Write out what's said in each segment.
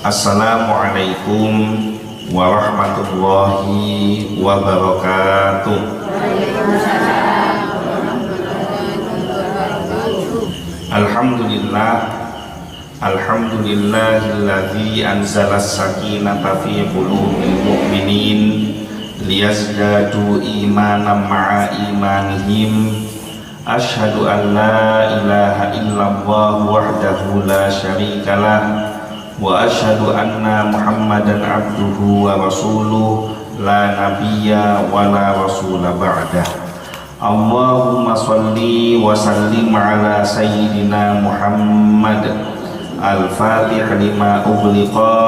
Assalamualaikum warahmatullahi wabarakatuh. Alhamdulillah, alhamdulillahilladzi anzala as-sakinata fi qulubil mu'minin liyazdadu imanan ma'a imanihim. Asyhadu an la ilaha illallah wahdahu la syarikalah wa asyhadu anna Muhammadan abduhu wa rasuluh la nabiyya wa la rasula ba'dah. Allahumma sholli wa sallim ala sayyidina Muhammad al-fatih lima ughliqa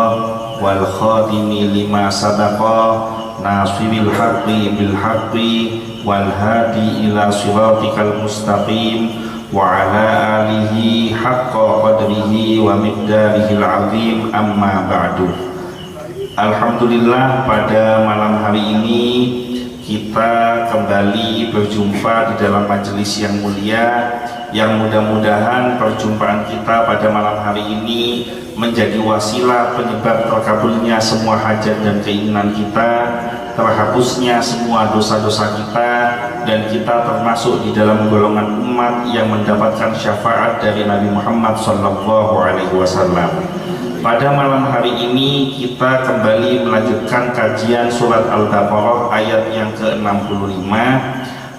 wal khatimi lima sabaqa nasiril haqqi bil haqqi wal hadi ila siratikal mustaqim wa ala alihi haqqa qadrihi wa miqdarihil azim, amma ba'du. Alhamdulillah, pada malam hari ini kita kembali berjumpa di dalam majelis yang mulia, yang mudah-mudahan perjumpaan kita pada malam hari ini menjadi wasilah penyebab terkabulnya semua hajat dan keinginan kita, terhapusnya semua dosa-dosa kita, dan kita termasuk di dalam golongan umat yang mendapatkan syafaat dari Nabi Muhammad SAW. Pada malam hari ini kita kembali melanjutkan kajian surat Al-Baqarah ayat yang ke-65.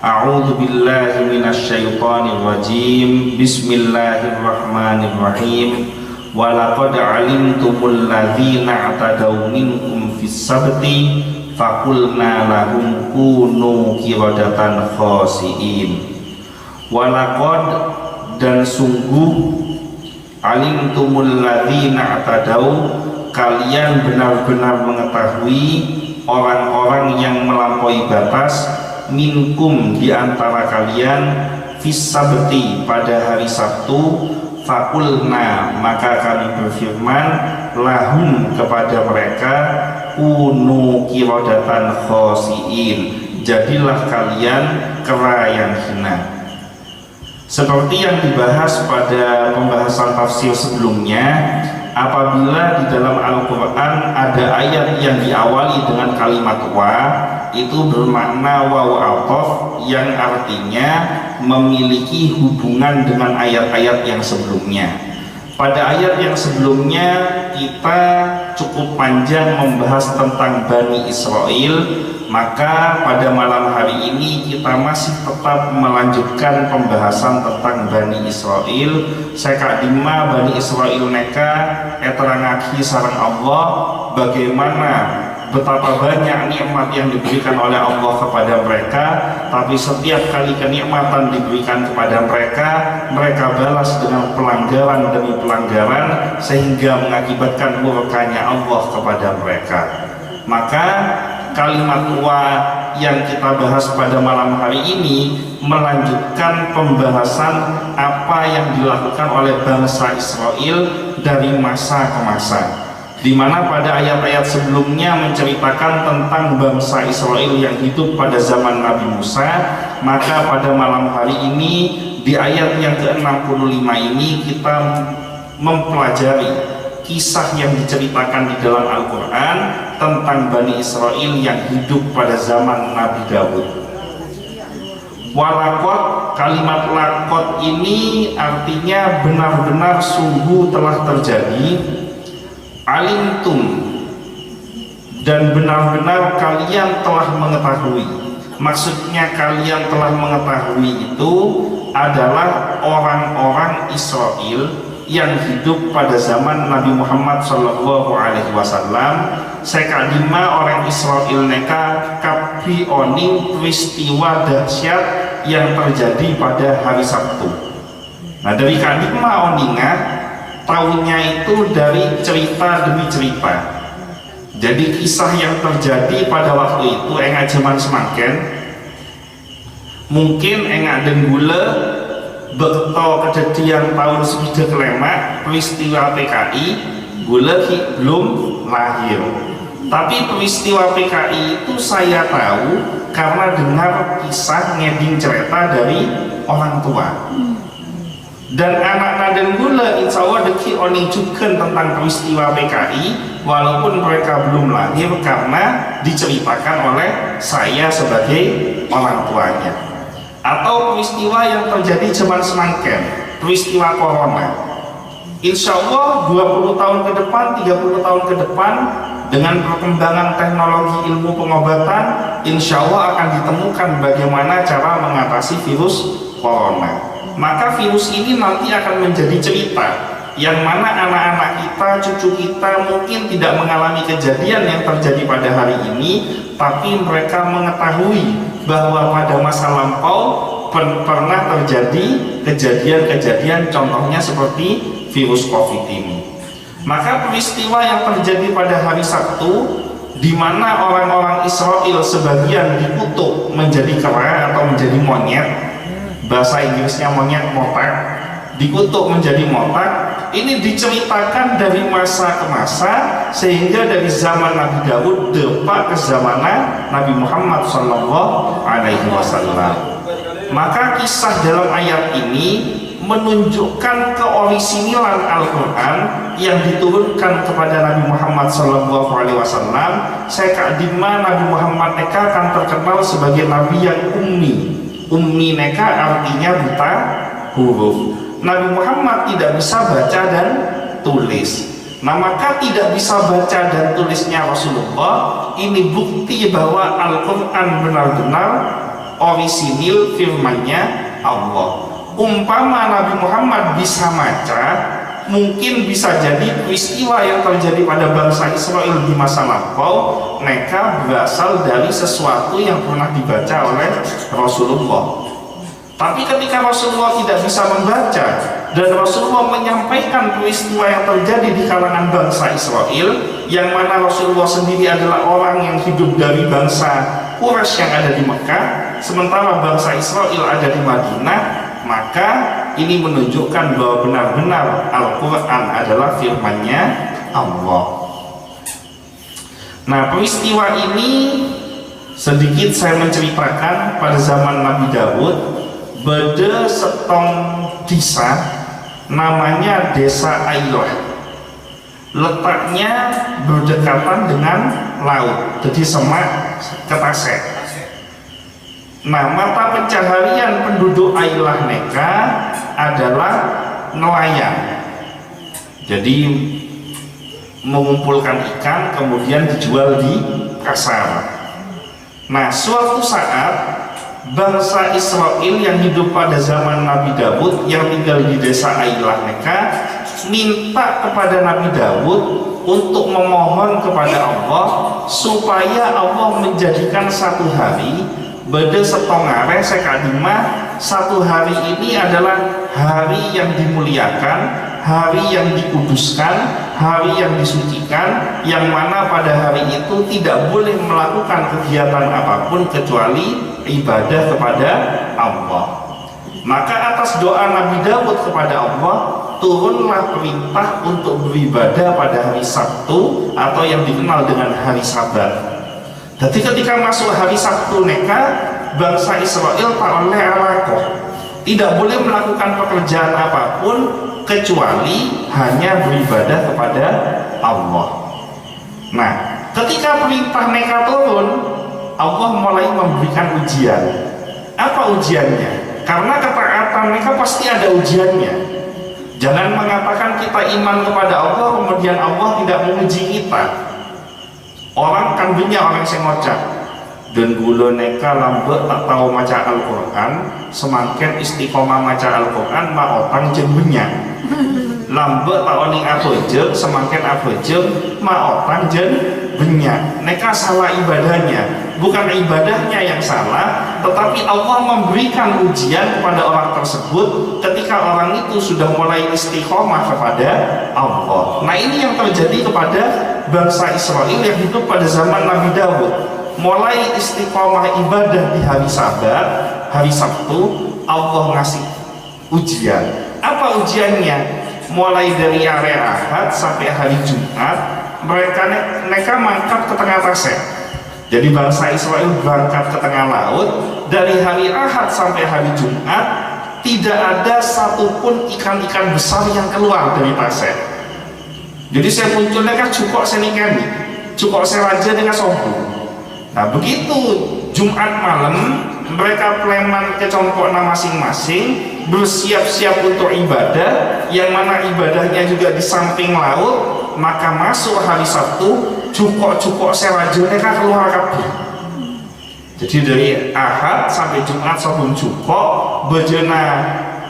A'udzu billahi minasyaitonir rajim. Bismillahirrahmanirrahim. Wa laqad 'alimtumul ladzina i'tadaw minkum fis sabti faqulna lahum kunu qiradatan khasiin. Wa laqad, dan sungguh, alimtumul ladzina i'tadaw, kalian benar-benar mengetahui orang-orang yang melampaui batas, minkum, di antara kalian, fis sabti, pada hari Sabtu, fakulna, maka kami berfirman, lahum, kepada mereka, kunu qiradatan khasiin, jadilah kalian kera yang hina. Seperti yang dibahas pada pembahasan tafsir sebelumnya, apabila di dalam Al-Quran ada ayat yang diawali dengan kalimat wa, itu bermakna waw atof, yang artinya memiliki hubungan dengan ayat-ayat yang sebelumnya. Pada ayat yang sebelumnya kita cukup panjang membahas tentang Bani Israel, maka pada malam hari ini kita masih tetap melanjutkan pembahasan tentang Bani Israel. Sekadima Bani Israel neka eterangaki sareng Allah bagaimana betapa banyak nikmat yang diberikan oleh Allah kepada mereka, tapi setiap kali kenikmatan diberikan kepada mereka, mereka balas dengan pelanggaran demi pelanggaran, sehingga mengakibatkan murkanya Allah kepada mereka. Maka kalimat wa yang kita bahas pada malam hari ini melanjutkan pembahasan apa yang dilakukan oleh bangsa Israel dari masa ke masa, di mana pada ayat-ayat sebelumnya menceritakan tentang bangsa Israel yang hidup pada zaman Nabi Musa. Maka pada malam hari ini di ayat yang ke-65 ini kita mempelajari kisah yang diceritakan di dalam Al-Quran tentang Bani Israel yang hidup pada zaman Nabi Daud. Walakot, kalimat lakot ini artinya benar-benar sungguh telah terjadi. Alimtum, dan benar-benar kalian telah mengetahui. Maksudnya kalian telah mengetahui itu adalah orang-orang Israel yang hidup pada zaman Nabi Muhammad SAW. Sekadima orang Israel neka kapi oning peristiwa dahsyat yang terjadi pada hari Sabtu. Nah, dari kadima oninga, tahunnya itu dari cerita demi cerita. Jadi kisah yang terjadi pada waktu itu enggak zaman semakin mungkin enggak denggule bekto kejadian tahun sekitar kelema peristiwa PKI gule belum lahir. Tapi peristiwa PKI itu saya tahu karena dengar kisah ngeding cerita dari orang tua. Dan anak dan gula insya Allah deki oni juga tentang peristiwa PKI walaupun mereka belum lahir karena diceritakan oleh saya sebagai orang tuanya. Atau peristiwa yang terjadi zaman semangken, peristiwa corona. Insya Allah 20 tahun ke depan, 30 tahun ke depan dengan perkembangan teknologi ilmu pengobatan, insya Allah akan ditemukan bagaimana cara mengatasi virus corona. Maka virus ini nanti akan menjadi cerita yang mana anak-anak kita, cucu kita mungkin tidak mengalami kejadian yang terjadi pada hari ini, tapi mereka mengetahui bahwa pada masa lampau pernah terjadi kejadian-kejadian contohnya seperti virus COVID ini. Maka peristiwa yang terjadi pada hari Sabtu di mana orang-orang Israel sebagian dikutuk menjadi kera atau menjadi monyet, bahasa Inggrisnya monyet, motak, dikutuk menjadi motak, ini diceritakan dari masa ke masa sehingga dari zaman Nabi Daud depak ke zaman Nabi Muhammad Sallallahu Alaihi Wasallam. Maka kisah dalam ayat ini menunjukkan keorisinilan Al-Quran yang diturunkan kepada Nabi Muhammad Sallallahu Alaihi Wasallam. Saya kadima Nabi Muhammad neka akan terkenal sebagai Nabi yang ummi. Ummi neka artinya buta huruf. Nabi Muhammad tidak bisa baca dan tulis. Nah, maka tidak bisa baca dan tulisnya Rasulullah ini bukti bahwa Al-Quran benar-benar orisinil firman-Nya Allah. Umpama Nabi Muhammad bisa baca, mungkin bisa jadi peristiwa yang terjadi pada bangsa Israel di masa lampau mereka berasal dari sesuatu yang pernah dibaca oleh Rasulullah. Tapi ketika Rasulullah tidak bisa membaca dan Rasulullah menyampaikan peristiwa yang terjadi di kalangan bangsa Israel, yang mana Rasulullah sendiri adalah orang yang hidup dari bangsa Quraisy yang ada di Mekah, sementara bangsa Israel ada di Madinah, maka ini menunjukkan bahwa benar-benar Al-Quran adalah firman-Nya Allah. Nah, peristiwa ini sedikit saya menceritakan pada zaman Nabi Daud. Beda setong desa namanya Desa Ailah, letaknya berdekatan dengan laut, jadi semak ketasek. Nah, mata pencaharian penduduk Ailah neka adalah nelayan, jadi mengumpulkan ikan kemudian dijual di pasar. Nah, suatu saat bangsa Israel yang hidup pada zaman Nabi Daud yang tinggal di Desa Ailah neka minta kepada Nabi Daud untuk memohon kepada Allah supaya Allah menjadikan satu hari beda setengah sekadima, satu hari ini adalah hari yang dimuliakan, hari yang dikuduskan, hari yang disucikan, yang mana pada hari itu tidak boleh melakukan kegiatan apapun kecuali ibadah kepada Allah. Maka atas doa Nabi Daud kepada Allah turunlah perintah untuk beribadah pada hari Sabtu atau yang dikenal dengan hari Sabat. Jadi ketika masuk hari Sabtu neka bangsa Israel tak oleh alakoh, tidak boleh melakukan pekerjaan apapun kecuali hanya beribadah kepada Allah. Nah, ketika perintah neka turun, Allah mulai memberikan ujian. Apa ujiannya? Karena ketaatan mereka pasti ada ujiannya. Jangan mengatakan kita iman kepada Allah kemudian Allah tidak menguji kita. Orang kan banyak orang yang ngocak dan gula neka lambat tak tahu maca Al-Quran, semakin istiqomah maca Al-Quran ma otang jen banyak. Lambat tahu ning apa je, semakin apa je ma otang jen banyak. Neka salah ibadahnya, bukan ibadahnya yang salah, tetapi Allah memberikan ujian kepada orang tersebut ketika orang itu sudah mulai istiqomah kepada Allah. Nah, ini yang terjadi kepada bangsa Israel yang hidup pada zaman Nabi Daud. Mulai istiqomah ibadah di hari Sabat, hari Sabtu, Allah ngasih ujian. Apa ujiannya? Mulai dari hari Ahad sampai hari Jumat, mereka mangkat ke tengah tasek. Jadi bangsa Israel berangkat ke tengah laut dari hari Ahad sampai hari Jumat, tidak ada satupun ikan-ikan besar yang keluar dari pasir. Jadi saya munculnya kan cukok senikani, cukok seraja dengan sombong. Nah begitu Jumat malam mereka peleman ke congkokna masing-masing, bersiap-siap untuk ibadah, yang mana ibadahnya juga di samping laut. Maka masuk hari Sabtu, cukok-cukok serajone kan keluar kabeh. Jadi dari Ahad sampai Jumat sabun cukok, bejana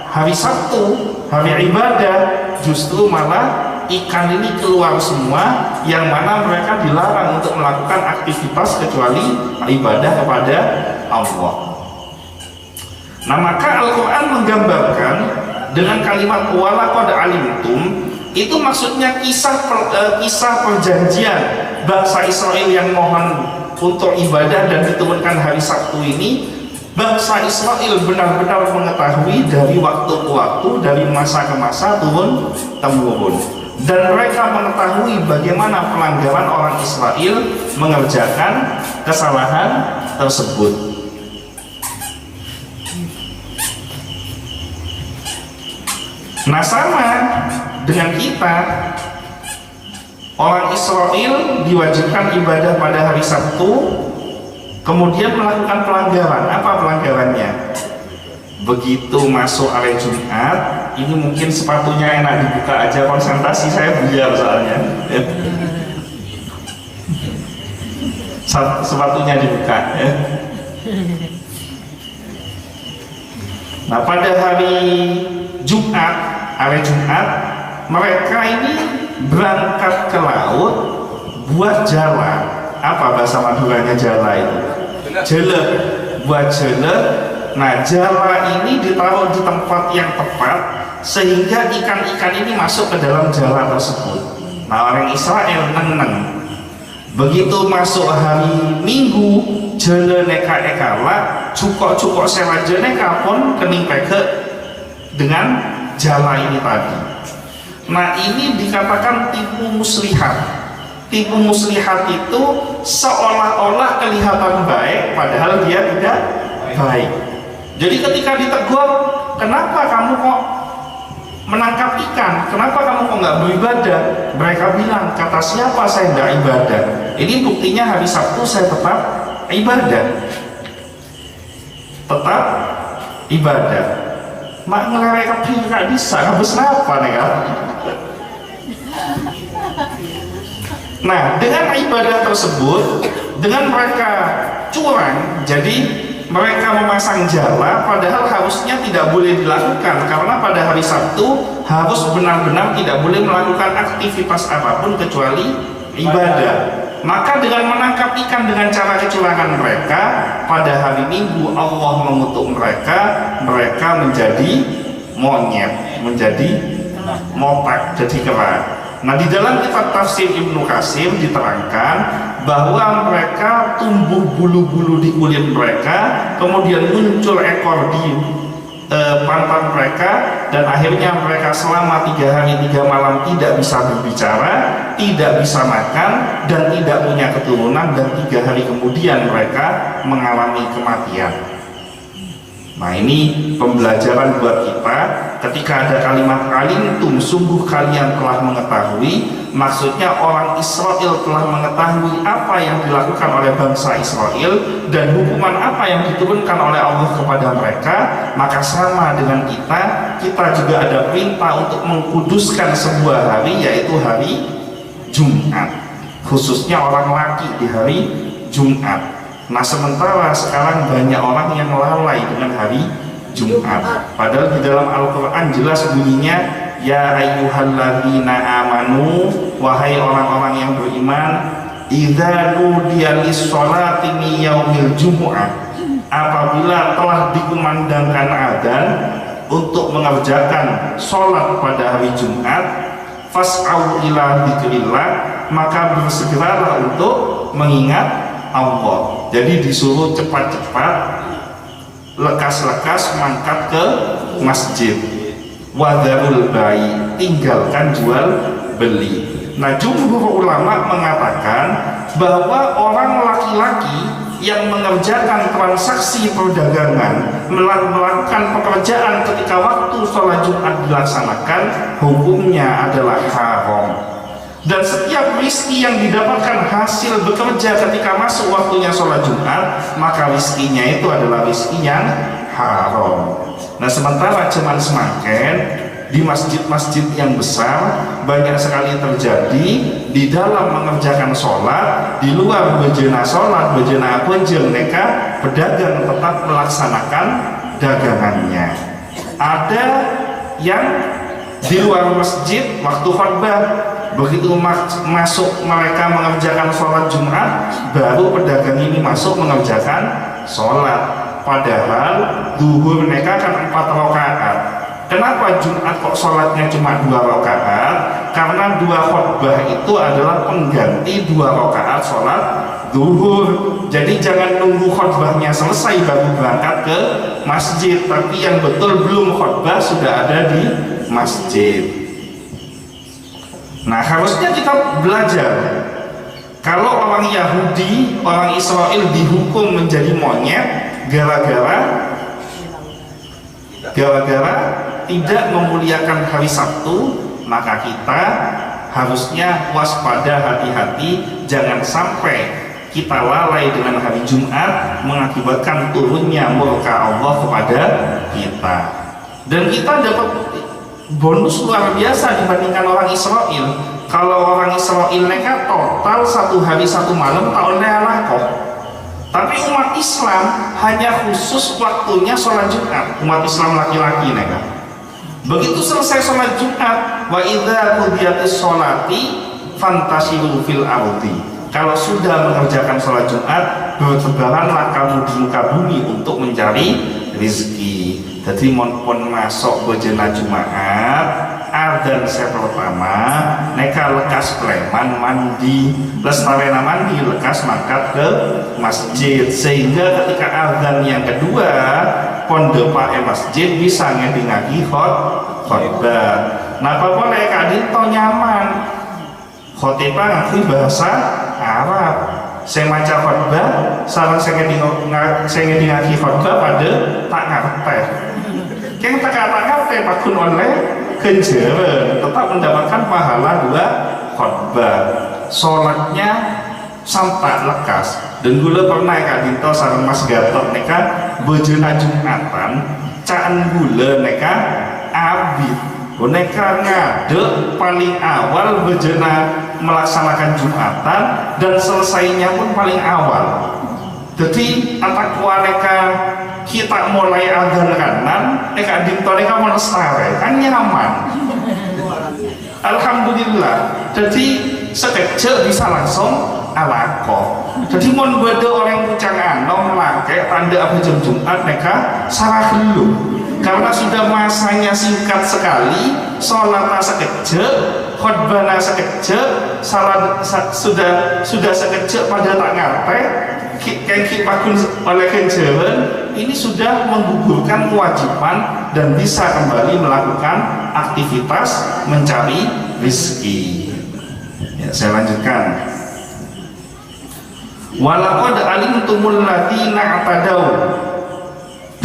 hari Sabtu, hari ibadah, justru malah ikan ini keluar semua, yang mana mereka dilarang untuk melakukan aktivitas kecuali ibadah kepada Allah. Nah maka Al-Quran menggambarkan dengan kalimat walaqad alimtum, itu maksudnya kisah perjanjian bangsa Israel yang mohon untuk ibadah dan diturunkan hari Sabtu ini. Bangsa Israel benar-benar mengetahui dari waktu ke waktu, dari masa ke masa turun temurun, dan mereka mengetahui bagaimana pelanggaran orang Israel mengerjakan kesalahan tersebut. Nah sama dengan kita, orang Israel diwajibkan ibadah pada hari Sabtu, kemudian melakukan pelanggaran. Apa pelanggarannya? Begitu masuk hari Jumat, ini mungkin sepatunya enak dibuka aja, konsentrasi saya buyar soalnya. Sepatunya dibuka. Nah pada hari Jumat, mereka ini berangkat ke laut buat jala. Apa bahasa Maduranya jala itu? Jele, buat jele. Nah jala ini ditaruh di tempat yang tepat sehingga ikan-ikan ini masuk ke dalam jala tersebut. Nah orang Israel neneng. Begitu masuk hari Minggu, jele neka ekala, cukok-cukok seraja neka pun kening peke dengan jala ini tadi. Nah ini dikatakan tipu muslihat. Tipu muslihat itu seolah-olah kelihatan baik padahal dia tidak baik. Jadi ketika ditegur, kenapa kamu kok menangkap ikan, kenapa kamu kok nggak beribadah, mereka bilang, kata siapa saya nggak ibadah. Ini buktinya hari Sabtu saya tetap ibadah, tetap ibadah. Mak ngelerek keping nggak bisa, habis apa nih kan? Nah dengan ibadah tersebut, dengan mereka curang, jadi mereka memasang jala padahal harusnya tidak boleh dilakukan, karena pada hari Sabtu harus benar-benar tidak boleh melakukan aktivitas apapun kecuali ibadah. Maka dengan menangkap ikan dengan cara kecurangan mereka, pada hari Minggu Allah mengutuk mereka menjadi monyet, menjadi motak, jadi kera. Nah di dalam kitab tafsir Ibnu Katsir diterangkan bahwa mereka tumbuh bulu-bulu di kulit mereka, kemudian muncul ekor di pantat mereka, dan akhirnya mereka selama 3 hari 3 malam tidak bisa berbicara, tidak bisa makan, dan tidak punya keturunan, dan 3 hari kemudian mereka mengalami kematian. Nah ini pembelajaran buat kita. Ketika ada kalimat alimtum, sungguh kalian telah mengetahui, maksudnya orang Israel telah mengetahui apa yang dilakukan oleh bangsa Israel dan hukuman apa yang diturunkan oleh Allah kepada mereka. Maka sama dengan kita juga ada perintah untuk mengkuduskan sebuah hari, yaitu hari Jumat, khususnya orang laki di hari Jumat. Nah sementara sekarang banyak orang yang lalai dengan hari Jumat, padahal di dalam Al-Quran jelas bunyinya, ya ayyuhalladzina amanu, wahai orang-orang yang beriman, idza nudiya lis-sholati min yaumil jumu'ah, apabila telah dikumandangkan adzan untuk mengerjakan sholat pada hari Jumat, fas'au ila dzikrillah, maka bersegeralah untuk mengingat Allah. Jadi disuruh cepat-cepat, lekas-lekas mangkat ke masjid. Wadharul bai, tinggalkan jual beli. Nah jumhur ulama mengatakan bahwa orang laki-laki yang mengerjakan transaksi perdagangan, melakukan pekerjaan ketika waktu sholat Jumat dilaksanakan, hukumnya adalah haram. Dan setiap rizki yang didapatkan hasil bekerja ketika masuk waktunya sholat Jumat, maka rizkinya itu adalah rizki yang haram. Nah, sementara cuman semakin di masjid-masjid yang besar banyak sekali terjadi di dalam mengerjakan sholat, di luar bejana sholat, bejana kunjung mereka pedagang tetap melaksanakan dagangannya. Ada yang di luar masjid waktu khutbah, begitu masuk mereka mengerjakan sholat Jumat, baru pedagang ini masuk mengerjakan sholat, padahal zuhur mereka kan 4 rakaat. Kenapa Jumat kok sholatnya cuma 2 rakaat? Karena 2 khutbah itu adalah pengganti 2 rakaat sholat zuhur. Jadi jangan nunggu khutbahnya selesai baru berangkat ke masjid, tapi yang betul belum khutbah sudah ada di masjid. Nah, harusnya kita belajar. Kalau orang Yahudi, orang Israel dihukum menjadi monyet gara-gara tidak memuliakan hari Sabtu, maka kita harusnya waspada, hati-hati, jangan sampai kita lalai dengan hari Jumat mengakibatkan turunnya murka Allah kepada kita. Dan kita dapat bonus luar biasa dibandingkan orang Israel. Kalau orang Israel mereka total 1 hari 1 malam tahunnya kok. Tapi umat Islam hanya khusus waktunya sholat Jumat. Umat Islam laki-laki mereka. Begitu selesai sholat Jumat, wa idza qudiyatis sholati fantasiru fil ardi. Kalau sudah mengerjakan sholat Jumat, bertebaranlah kamu di muka bumi untuk mencari rezeki. Jadi pun masuk bejana Jumat, adzan pertama, neka lekas preman mandi, lestarena mandi, lekas mangkat ke masjid, sehingga ketika adzan yang kedua pondopak masjid bisa ngedingagi khotbah. Napa boleh kadito nyaman khotbah ngerti bahasa Arab, saya maca khotbah sareng saya ngedingagi khotbah pada tak ngerti. Yang tak pakun oleh kenjeren tetap mendapatkan pahala 2 khotbah. Sholatnya sampai lekas. Dan gula pernah kadito sareng Mas Gatot neka bejana Jumatan caan gula neka abid boneka ngadek paling awal bejana melaksanakan Jumatan dan selesainya pun paling awal. Jadi antak neka kita mulai adzan kanan, neka dito neka melestari kan nyaman. Alhamdulillah. Jadi sekejap bisa langsung alako. Jadi mon bodo orang pucang anom lake tanda apa jam Jumat neka salah dulu. Karena sudah masanya singkat sekali, sholatnya sekejap, khutbahnya sekejap, sudah sekejap pada tak ngerti. Kaki pakun oleh kenjeren ini sudah menggugurkan kewajiban dan bisa kembali melakukan aktivitas mencari rezeki. Ya, saya lanjutkan. Walaqad alimtumul ladzina atadaw,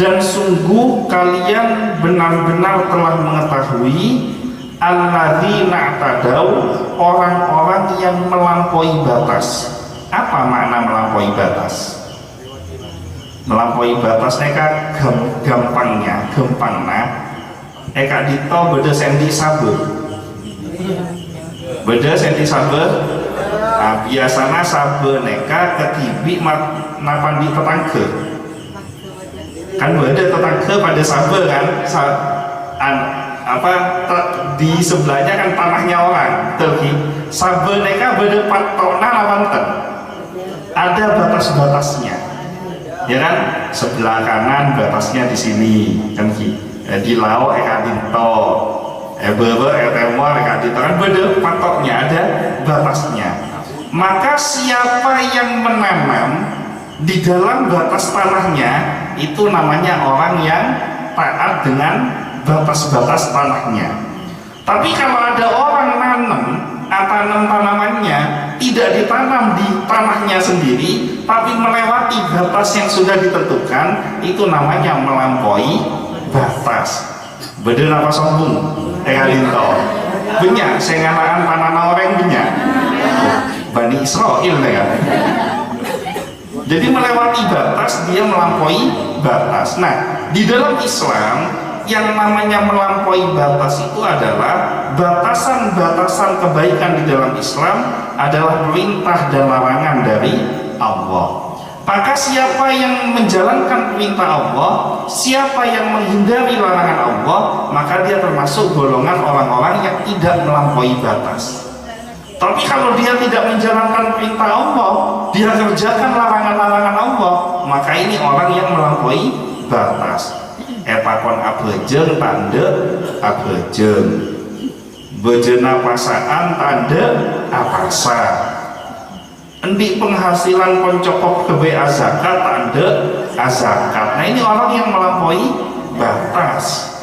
dan sungguh kalian benar-benar telah mengetahui alladzina atadaw, orang-orang yang melampaui batas. Apa makna melampaui batas? Melampaui batas neka gampangnya eka dito beda sendi saber. Beda sendi saber. Nah, biasanya saber neka ketibi napan di tetangga. Kan beda tetangga pada saber kan. Di sebelahnya kan tanahnya orang. Terus saber neka beda patokna lawanten. Ada batas-batasnya, ya kan? Sebelah kanan batasnya di sini, kan? Di laut ekadito, beber etemor ekadito, kan beda patoknya, ada batasnya. Maka siapa yang menanam di dalam batas tanahnya itu namanya orang yang taat dengan batas-batas tanahnya. Tapi kalau ada orang nanam tanamannya tidak ditanam di tanahnya sendiri, tapi melewati melewati batas yang sudah ditentukan itu namanya melampaui batas. Beda apa sombong? Linto. Banyak saya ngalakan panana orang banyak. Bani Israel ya. Jadi melewati batas, dia melampaui batas. Nah, di dalam Islam yang namanya melampaui batas itu adalah batasan-batasan kebaikan di dalam Islam adalah perintah dan larangan dari Allah. Maka siapa yang menjalankan perintah Allah, siapa yang menghindari larangan Allah, maka dia termasuk golongan orang-orang yang tidak melampaui batas. Tapi kalau dia tidak menjalankan perintah Allah, dia kerjakan larangan-larangan Allah, maka ini orang yang melampaui batas. Etakon abejeng tanda abejeng, bejena pasaan tanda apasa, endi penghasilan koncokop kebe azakat tanda azakat. Nah ini orang yang melampaui batas.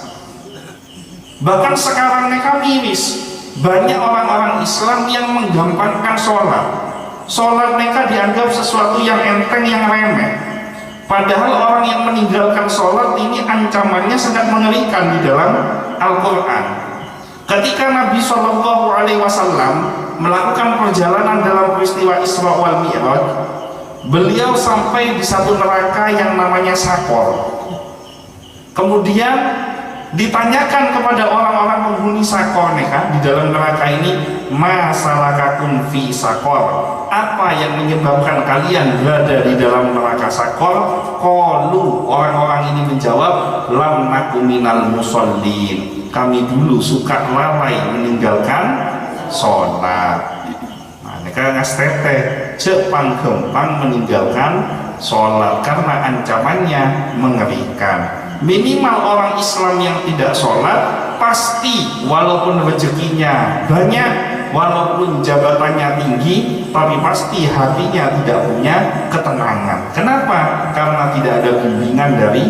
Bahkan sekarang mereka miris, banyak orang-orang Islam yang menggampangkan sholat. Sholat mereka dianggap sesuatu yang enteng, yang remeh. Padahal orang yang meninggalkan sholat ini ancamannya sangat mengerikan di dalam Al-Quran. Ketika Nabi SAW melakukan perjalanan dalam peristiwa Isra wal Mi'raj, beliau sampai di satu neraka yang namanya Sakor. Kemudian ditanyakan kepada orang-orang penghuni Sakor di dalam neraka ini, masalakakum fi Sakor, apa yang menyebabkan kalian berada di dalam neraka Sakor? Qalu, orang-orang ini menjawab, lam naku minal musallin, kami dulu suka lalai meninggalkan sholat. Nah, mereka ngastete cepat gempang meninggalkan sholat karena ancamannya mengerikan. Minimal orang Islam yang tidak sholat pasti walaupun rezekinya banyak, walaupun jabatannya tinggi, tapi pasti hatinya tidak punya ketenangan. Kenapa? Karena tidak ada bimbingan dari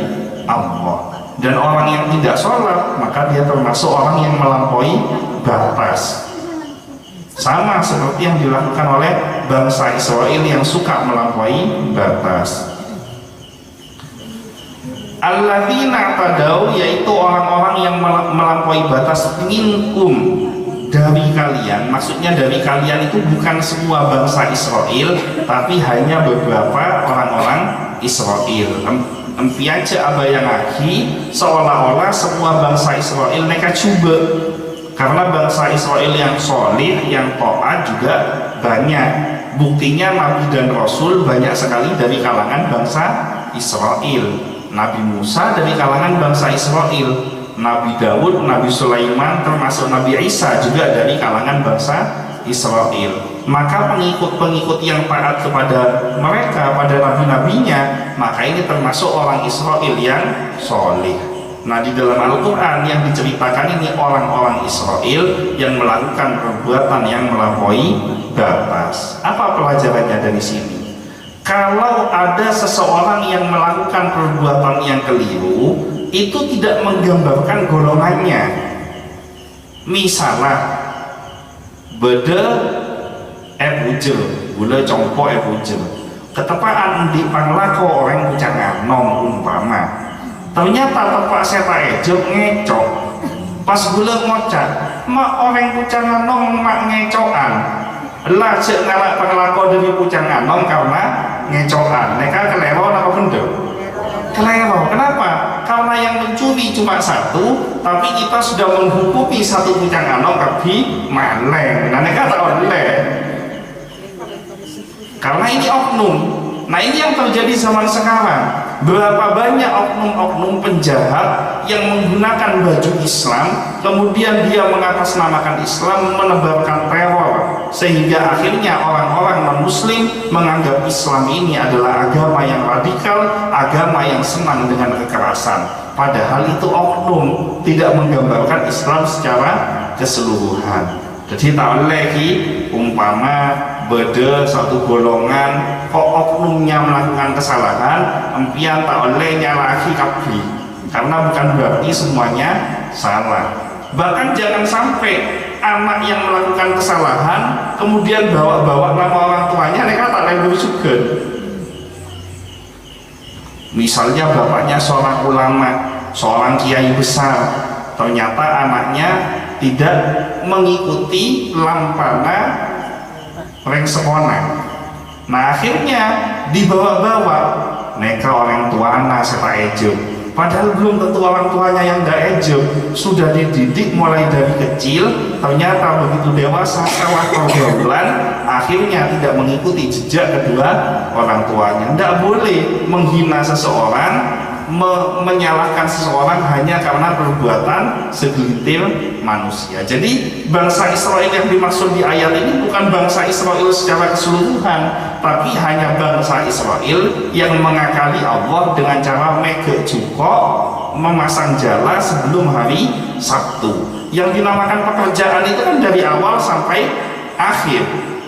Allah. Dan orang yang tidak sholat, maka dia termasuk orang yang melampaui batas. Sama seperti yang dilakukan oleh bangsa Israel yang suka melampaui batas. Alladzina tadau, yaitu orang-orang yang melampaui batas minkum, dari kalian. Maksudnya dari kalian itu bukan semua bangsa Israel, tapi hanya beberapa orang-orang Israel. Empi aja abayang lagi seolah-olah semua bangsa Israel mereka coba, karena bangsa Israel yang solid, yang taat juga banyak. Buktinya Nabi dan Rasul banyak sekali dari kalangan bangsa Israel. Nabi Musa dari kalangan bangsa Israel, Nabi Daud, Nabi Sulaiman, termasuk Nabi Isa juga dari kalangan bangsa Israel. Maka pengikut-pengikut yang taat kepada mereka, pada nabi-nabinya, maka ini termasuk orang Israel yang soleh. Nah, di dalam Al-Quran yang diceritakan ini orang-orang Israel yang melakukan perbuatan yang melampaui batas. Apa pelajarannya dari sini? Kalau ada seseorang yang melakukan perbuatan yang keliru, itu tidak menggambarkan golongannya. Misalnya beda ujel, gula compo ujel, ketepaan di panglako orang pucangan nom umpama, ternyata tepak seta ejek ngecok, pas gula ngocak mak orang pucangan nom mak ngecokan, lah cek ngalak panglako dari pucangan nom karena ngecokan. Mereka kelewa apa benda? Kelewa. Kenapa? Karena yang mencuri cuma satu, tapi kita sudah menghukumi satu pucang anom tapi maleng. Nah, mereka tak oleh. Karena ini oknum. Nah, ini yang terjadi zaman sekarang. Berapa banyak oknum-oknum penjahat yang menggunakan baju Islam, kemudian dia mengatasnamakan Islam, menebarkan teror, sehingga akhirnya orang-orang non-muslim menganggap Islam ini adalah agama yang radikal, agama yang senang dengan kekerasan. Padahal itu oknum, tidak menggambarkan Islam secara keseluruhan. Jadi tak lagi umpama beda satu golongan kok oknumnya melakukan kesalahan, empian tak oleh nyalahi kabeh, karena bukan berarti semuanya salah. Bahkan jangan sampai anak yang melakukan kesalahan kemudian bawa-bawa nama orang tuanya, mereka tak lagi juga. Misalnya bapaknya seorang ulama, seorang kiai besar, ternyata anaknya tidak mengikuti lampana reng sekolah. Nah akhirnya dibawa-bawa neka orang tua anak serta ejub, padahal belum tentu orang tuanya yang gak ejub, sudah dididik mulai dari kecil, ternyata begitu dewasa setelah pergaulan akhirnya tidak mengikuti jejak kedua orang tuanya. Tidak boleh menghina seseorang, menyalahkan seseorang hanya karena perbuatan segelintir manusia. Jadi bangsa Israel yang dimaksud di ayat ini bukan bangsa Israel secara keseluruhan, tapi hanya bangsa Israel yang mengakali Allah dengan cara mege jukok, memasang jala sebelum hari Sabtu. Yang dinamakan pekerjaan itu kan dari awal sampai akhir.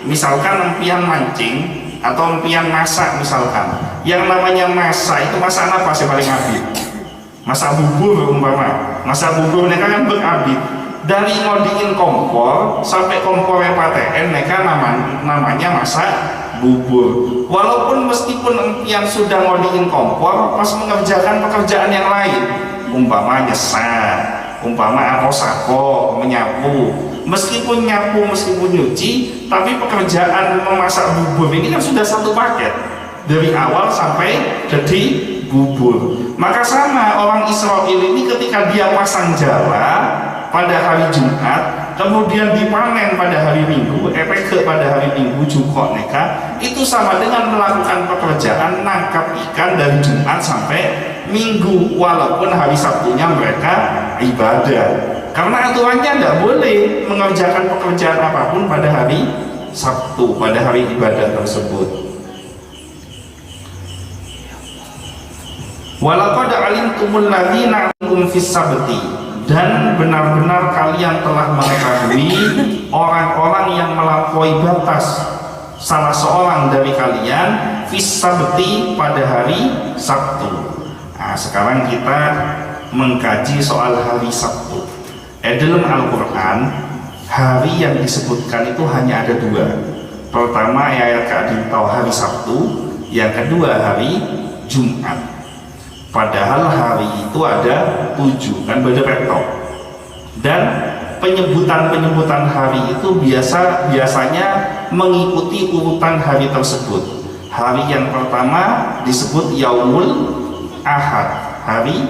Misalkan empian mancing atau empian masak, misalkan yang namanya masak itu masak apa sih paling abid? Masak bubur umpama, masak bubur mereka kan berabid dari ngodiin kompor sampai kompor yang paten mereka namanya masak bubur. Walaupun meskipun empian sudah ngodiin kompor, pas mengerjakan pekerjaan yang lain umpama nyesak, umpama apa sako, menyapu, meskipun nyapu, meskipun nyuci, tapi pekerjaan memasak bubur ini kan sudah satu paket dari awal sampai jadi bubur. Maka sama orang Israel ini ketika dia pasang jala pada hari Jumat, kemudian dipanen pada hari Minggu, efek pada hari Minggu jukok neka, itu sama dengan melakukan pekerjaan nangkap ikan dari Jumat sampai Minggu, walaupun hari Sabtunya mereka ibadah. Karena aturannya tidak boleh mengerjakan pekerjaan apapun pada hari Sabtu, pada hari ibadah tersebut. Walaqad alimtumul ladzina ankum fis sabti, dan benar-benar kalian telah mengetahui orang-orang yang melampaui batas salah seorang dari kalian fis sabti pada hari Sabtu. Nah, sekarang kita mengkaji soal hari Sabtu. Dalam Al-Quran, hari yang disebutkan itu hanya ada dua. Pertama ayat keadil tahu hari Sabtu, yang kedua hari Jumat. Padahal hari itu ada 7, kan beda rektor. Dan penyebutan hari itu biasanya mengikuti urutan hari tersebut. Hari yang pertama disebut Yaumul Ahad, hari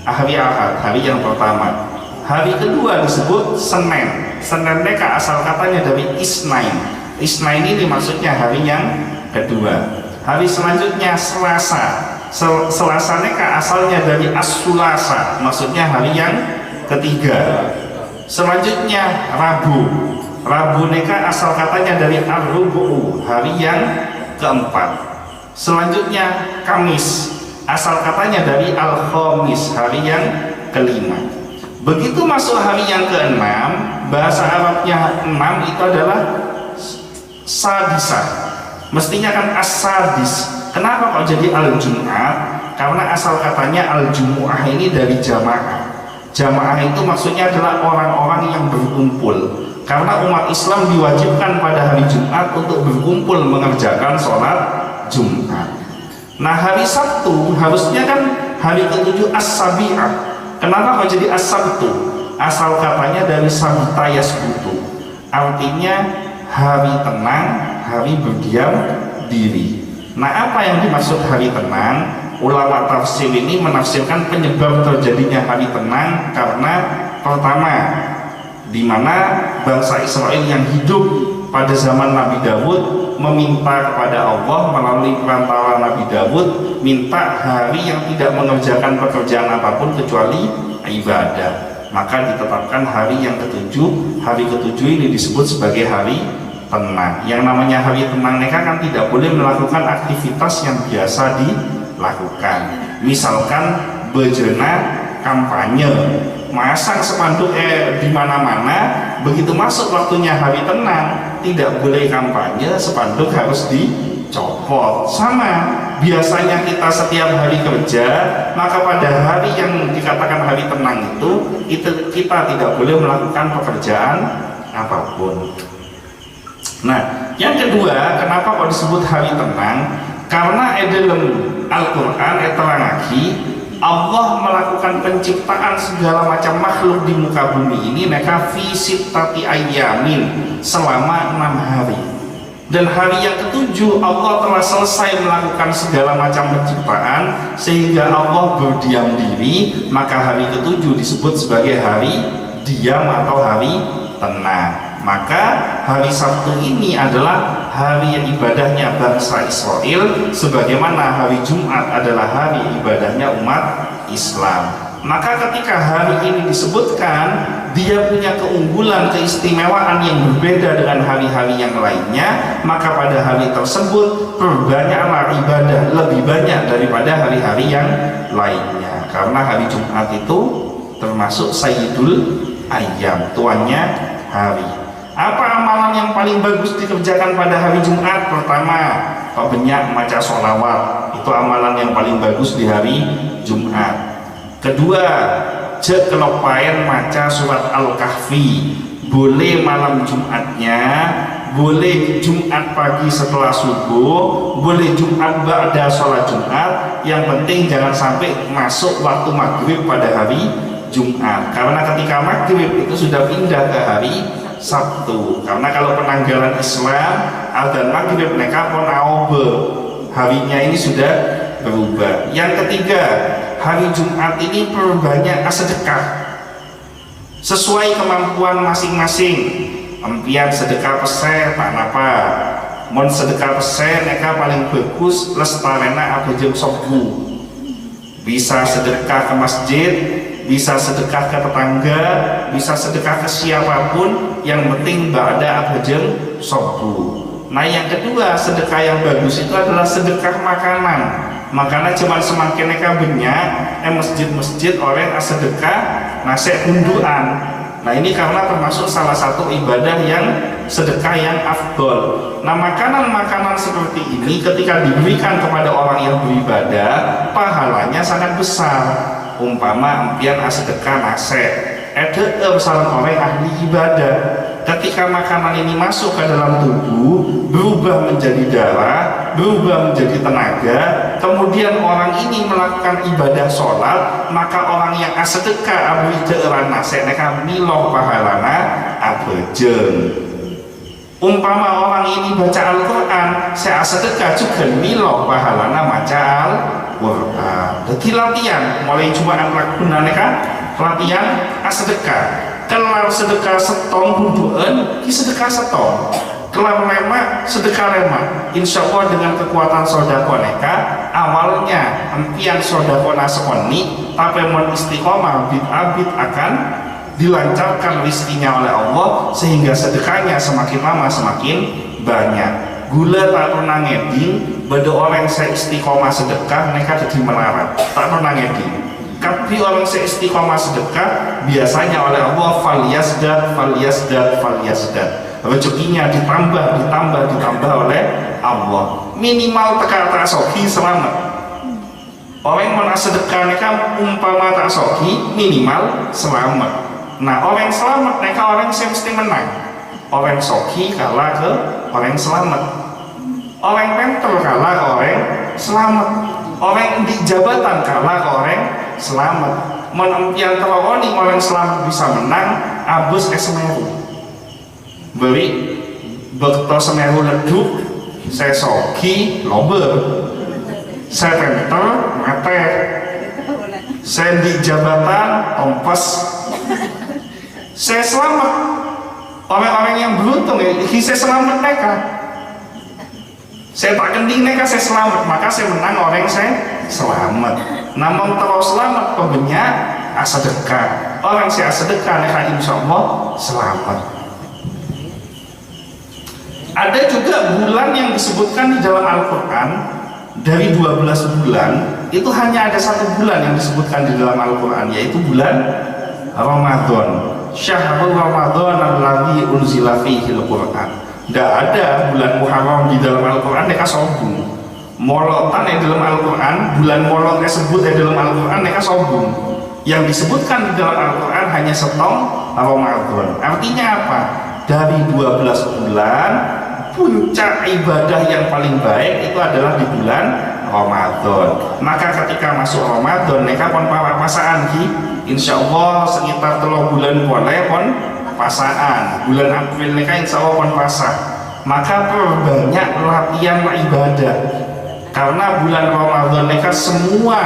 Ahad, hari yang pertama. Hari kedua disebut Senin. Senin mereka asal katanya dari Isnain. Isnain ini maksudnya hari yang kedua. Hari selanjutnya Selasa. Selasa mereka asalnya dari As-Sulasa, maksudnya hari yang ketiga. Selanjutnya Rabu. Rabu mereka asal katanya dari Ar-Rubu, hari yang keempat. Selanjutnya Kamis, asal katanya dari Al-Khamis, hari yang kelima. Begitu masuk hari yang keenam, bahasa Arabnya 6 itu adalah sadisah, mestinya kan as-sadis. Kenapa kok jadi al-Jum'ah? Karena asal katanya al-Jumu'ah ini dari jamaah. Jamaah itu maksudnya adalah orang-orang yang berkumpul. Karena umat Islam diwajibkan pada hari Jumat untuk berkumpul mengerjakan sholat Jumat. Nah hari Sabtu harusnya kan hari ke-7 as-Sabi'ah. Kenapa kok jadi as-Sabtu? Asal katanya dari sabta yasbutu, artinya hari tenang, hari berdiam diri. Nah apa yang dimaksud hari tenang? Ulama tafsir ini menafsirkan penyebab terjadinya hari tenang karena pertama, di mana bangsa Israel yang hidup pada zaman Nabi Dawud meminta kepada Allah melalui perantara Nabi Dawud, minta hari yang tidak mengerjakan pekerjaan apapun kecuali ibadah. Maka ditetapkan hari yang ke-7. Hari ke-7 ini disebut sebagai hari tenang. Yang namanya hari tenang mereka kan tidak boleh melakukan aktivitas yang biasa dilakukan. Misalkan bejana kampanye, masang spanduk di mana-mana, begitu masuk waktunya hari tenang tidak boleh kampanye, spanduk harus dicopot. Sama biasanya kita setiap hari kerja, maka pada hari yang dikatakan hari tenang itu kita tidak boleh melakukan pekerjaan apapun. Nah yang kedua, kenapa kok disebut hari tenang? Karena dalam Al-Quran terangake Allah melakukan penciptaan segala macam makhluk di muka bumi ini mereka fi sittati ayyamin selama 6 hari. Dan hari yang ketujuh Allah telah selesai melakukan segala macam penciptaan sehingga Allah berdiam diri, maka hari ketujuh disebut sebagai hari diam atau hari tenang. Maka hari Sabtu ini adalah hari ibadahnya bangsa Israel, sebagaimana hari Jumat adalah hari ibadahnya umat Islam. Maka ketika hari ini disebutkan dia punya keunggulan, keistimewaan yang berbeda dengan hari-hari yang lainnya, maka pada hari tersebut perbanyaklah ibadah lebih banyak daripada hari-hari yang lainnya. Karena hari Jumat itu termasuk Sayyidul Ayyam, tuannya hari. Apa amalan yang paling bagus dikerjakan pada hari Jumat? Pertama, banyak maca sholawat, itu amalan yang paling bagus di hari Jumat. Kedua, jek kelopain maca surat Al-Kahfi, boleh malam Jumatnya, boleh Jumat pagi setelah subuh, boleh Jumat ba'da sholat Jumat, yang penting jangan sampai masuk waktu maghrib pada hari Jumat, karena ketika maghrib itu sudah pindah ke hari Sabtu. Karena kalau penanggalan Islam adzan maghrib mereka pun aobe, harinya ini sudah berubah. Yang ketiga, hari Jumat ini perbanyak sedekah sesuai kemampuan masing-masing. Empian sedekah pesen tak napa, mon sedekah pesen mereka paling bagus lestarena apa jam sobu, bisa sedekah ke masjid, bisa sedekah ke tetangga, bisa sedekah ke siapapun, yang penting ba'da abajeng sobu. Nah yang kedua, sedekah yang bagus itu adalah sedekah makanan. Makanan cuma semakin mereka banyak, masjid-masjid orang sedekah nasi unduan. Nah ini karena termasuk salah satu ibadah yang sedekah yang afdol. Nah makanan-makanan seperti ini ketika diberikan kepada orang yang beribadah, pahalanya sangat besar. Umpama empian sedekah nase salam orang ahli ibadah, ketika makanan ini masuk ke dalam tubuh berubah menjadi darah, berubah menjadi tenaga, kemudian orang ini melakukan ibadah sholat, maka orang yang sedekah abri deuran nase mereka miloh pahalana abejeng. Umpama orang ini baca Al-Quran, saya sedekah juga miloh pahalana maca Al-Quran. Jadi latihan, mulai Jumat lakukan mereka latihan sedekah. Kelar sedekah setong buduan, ki sedekah setong. Kelar lemak, sedekah lemak. Insya Allah dengan kekuatan sodako mereka, awalnya empian sodako nasekoni, tapi mon istiqomah bid akan dilancarkan rezekinya oleh Allah, sehingga sedekahnya semakin lama semakin banyak. Gula tak pernah ngeding, beda orang saya istiqomah sedekah mereka jadi melarat, tak pernah ngeding. Tapi orang saya istiqomah sedekah biasanya oleh Allah falyasdad rezekinya ditambah oleh Allah. Minimal teka tak soki selamat. Orang yang sedekah mereka umpama tak soki minimal selamat. Nah orang selamat mereka orang yang mesti menang. Orang soki kalah ke orang selamat, orang penter kalah ke orang selamat, orang di jabatan kalah ke orang selamat. Menempian terowoni orang selamat bisa menang abus Semeru, beri bekto Semeru leduk, saya soki lober, saya penter mate, saya di jabatan ompes, saya selamat. Orang-orang yang beruntung saya selamat mereka, saya tak kending mereka saya selamat, maka saya menang orang yang saya selamat. Namun terus selamat pembenya sedekah, orang saya sedekah mereka insya Allah selamat. Ada juga bulan yang disebutkan di dalam Al-Quran, dari 12 bulan itu hanya ada satu bulan yang disebutkan di dalam Al-Quran, yaitu bulan Ramadan. Syahrul Ramadan alladzi unzila fihi al-Qur'an. Tidak ada bulan Muharram di dalam Al-Quran mereka sombong. Molotan di dalam Al-Quran, bulan molot disebut di dalam Al-Quran mereka sombong. Yang disebutkan di dalam Al-Quran hanya setong Ramadan. Artinya apa? Dari 12 bulan puncak ibadah yang paling baik itu adalah di bulan Ramadan. Maka ketika masuk Ramadan mereka pun pasaan ki, insya Allah sekitar 3 bulan boleh pun pasaan. Bulan April mereka insya Allah pun pasang. Maka perbanyak latihan ibadah, karena bulan Ramadan mereka semua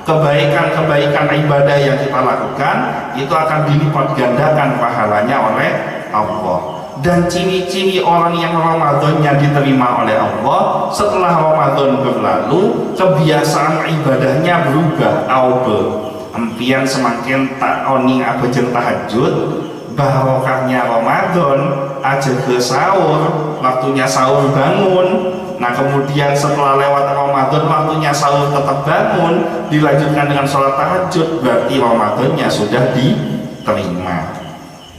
kebaikan-kebaikan ibadah yang kita lakukan itu akan dilipat gandakan pahalanya oleh Allah. Dan ciri-ciri orang yang Ramadannya diterima oleh Allah, setelah Ramadan berlalu kebiasaan ibadahnya berubah. Empian semakin tak oning abajeng tahajud, barokahnya Ramadan aja ke sahur, waktunya sahur bangun. Nah kemudian setelah lewat Ramadan waktunya sahur tetap bangun, dilanjutkan dengan sholat tahajud, berarti Ramadannya sudah diterima.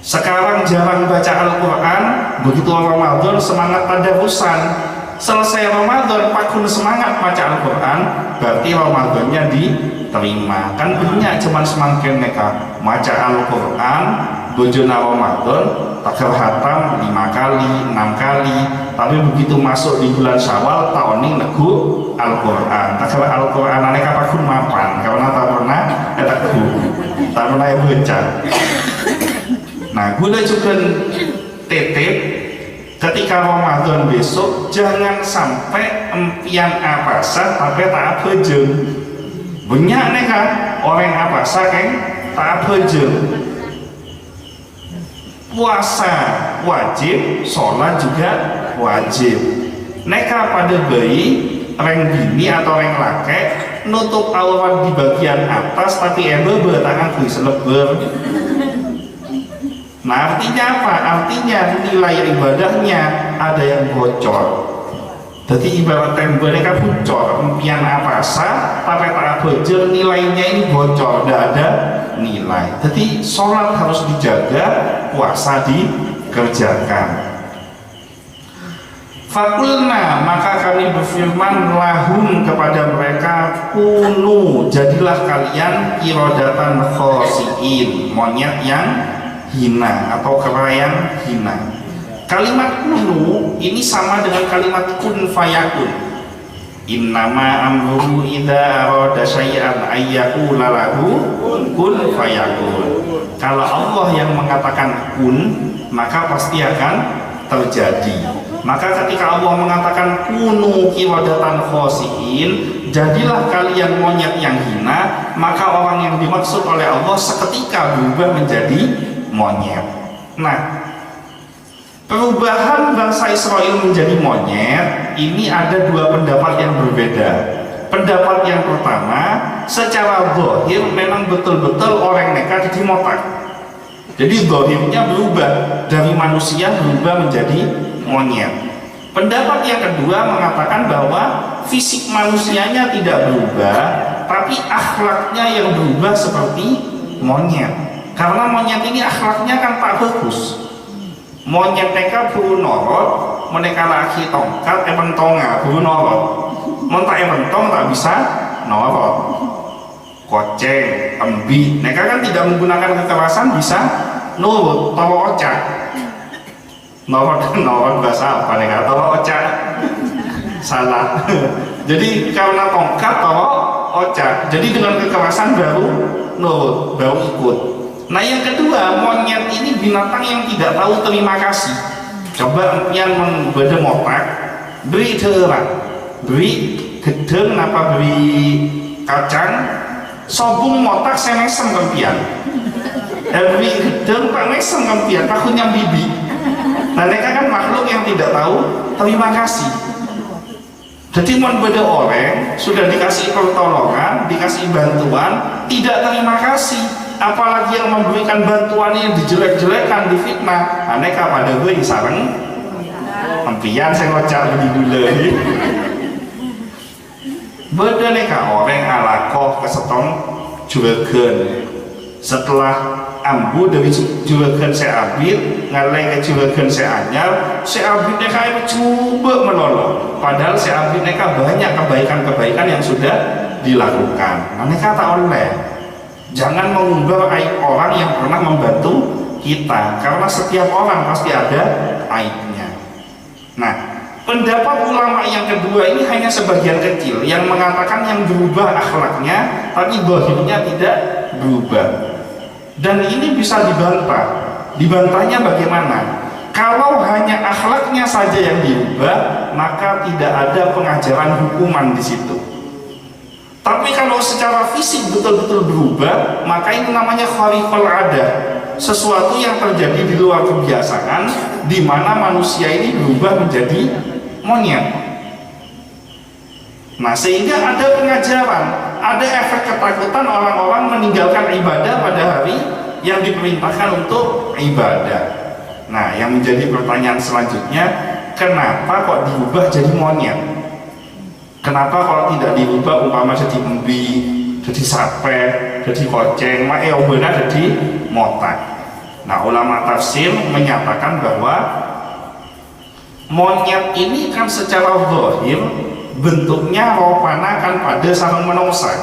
Sekarang jarang baca Al-Quran, begitu Ramadan semangat tadarusan. Selesai Ramadan pakun semangat baca Al-Quran, berarti Ramadannya diterima. Kan banyak cuman semakin mereka baca Al-Quran bojona Ramadan takal hatam 5 kali 6 kali, tapi begitu masuk di bulan Syawal tahun ini negu Al-Quran. Takal Al-Quran mereka pakun mapan karena tak pernah tak pernah baca. Nah gula juga titip, ketika Ramadan besok jangan sampai empian apasa tapi tak bejeng. Banyak mereka orang apasa kan tak bejeng. Puasa wajib, sholat juga wajib. Neka pada bayi, orang bini atau orang laki nutup aurat di bagian atas tapi tangan bisa lebar. Nah artinya apa? Artinya nilai ibadahnya ada yang bocor. Jadi ibarat tembok mereka bocor, empian apasa tapi tak bocor, nilainya ini bocor, tidak ada nilai. Jadi sholat harus dijaga, puasa dikerjakan. Fakulna, maka kami berfirman lahum kepada mereka, kunu, jadilah kalian kirodatan khosiin, monyet yang hina atau kera yang hina. Kalimat kunu ini sama dengan kalimat kun fayakun. Innama amruhu idza arada syai'an ayyaqula lahu kun fayakun. Kalau Allah yang mengatakan kun, maka pasti akan terjadi. Maka ketika Allah mengatakan kunu kiwadatan khosiin, jadilah kalian monyet yang hina, maka orang yang dimaksud oleh Allah seketika berubah menjadi monyet. Nah, perubahan bangsa Israel menjadi monyet ini ada 2 pendapat yang berbeda. Pendapat yang pertama, secara zahir memang betul-betul orang mereka jadi motak. Jadi zahirnya berubah dari manusia berubah menjadi monyet. Pendapat yang kedua mengatakan bahwa fisik manusianya tidak berubah, tapi akhlaknya yang berubah seperti monyet. Karena monyet ini akhlaknya kan tak bagus. Monyet mereka buru norot, mereka laki tongkat, tonga buru norot. Montak tong tak bisa norot. Koceng, embi, mereka kan tidak menggunakan kekerasan, bisa nurut, tawa ocak. Norot bahasa apa nih? Tawa ocak, salah. Jadi karena tongkat tawa ocak. Jadi dengan kekerasan baru nurut, baru ikut. Nah yang kedua, monyet ini binatang yang tidak tahu terima kasih. Coba yang membeda motak, beri terang, beri gedeng, apa beri kacang, sobung motak saya mesem kempian. Beri gedeng pak mesem kempian, takutnya bibi. Nah mereka kan makhluk yang tidak tahu terima kasih. Jadi membeda orang sudah dikasih pertolongan, dikasih bantuan, tidak terima kasih. Apalagi yang memberikan bantuan yang dijelek-jelekan, difitnah. Aneka pada gue sareng empian saya ngocak lebih dulu. Beda neka orang alakoh kesetong juragan. Setelah ambu dari juragan saya abid, ngalai ke juragan saya anyar, saya abid neka ini coba menolong. Padahal saya abid neka banyak kebaikan-kebaikan yang sudah dilakukan. Aneka tak oleh. Jangan mengumbar aib orang yang pernah membantu kita, karena setiap orang pasti ada aibnya. Nah, pendapat ulama yang kedua ini hanya sebagian kecil yang mengatakan yang berubah akhlaknya tapi zahirnya tidak berubah. Dan ini bisa dibantah. Dibantahnya bagaimana? Kalau hanya akhlaknya saja yang dirubah, maka tidak ada pengajaran hukuman di situ. Tapi kalau secara fisik betul-betul berubah, maka ini namanya khariqul adah, sesuatu yang terjadi di luar kebiasaan, di mana manusia ini berubah menjadi monyet. Nah, sehingga ada pengajaran, ada efek ketakutan orang-orang meninggalkan ibadah pada hari yang diperintahkan untuk ibadah. Nah, yang menjadi pertanyaan selanjutnya, kenapa kok diubah jadi monyet? Kenapa kalau tidak dirubah umpama jadi embi, jadi sape, jadi koceng, benar jadi motak? Nah, ulama tafsir menyatakan bahwa monyet ini kan secara zahir bentuknya ropana kan pada sarang menungsa,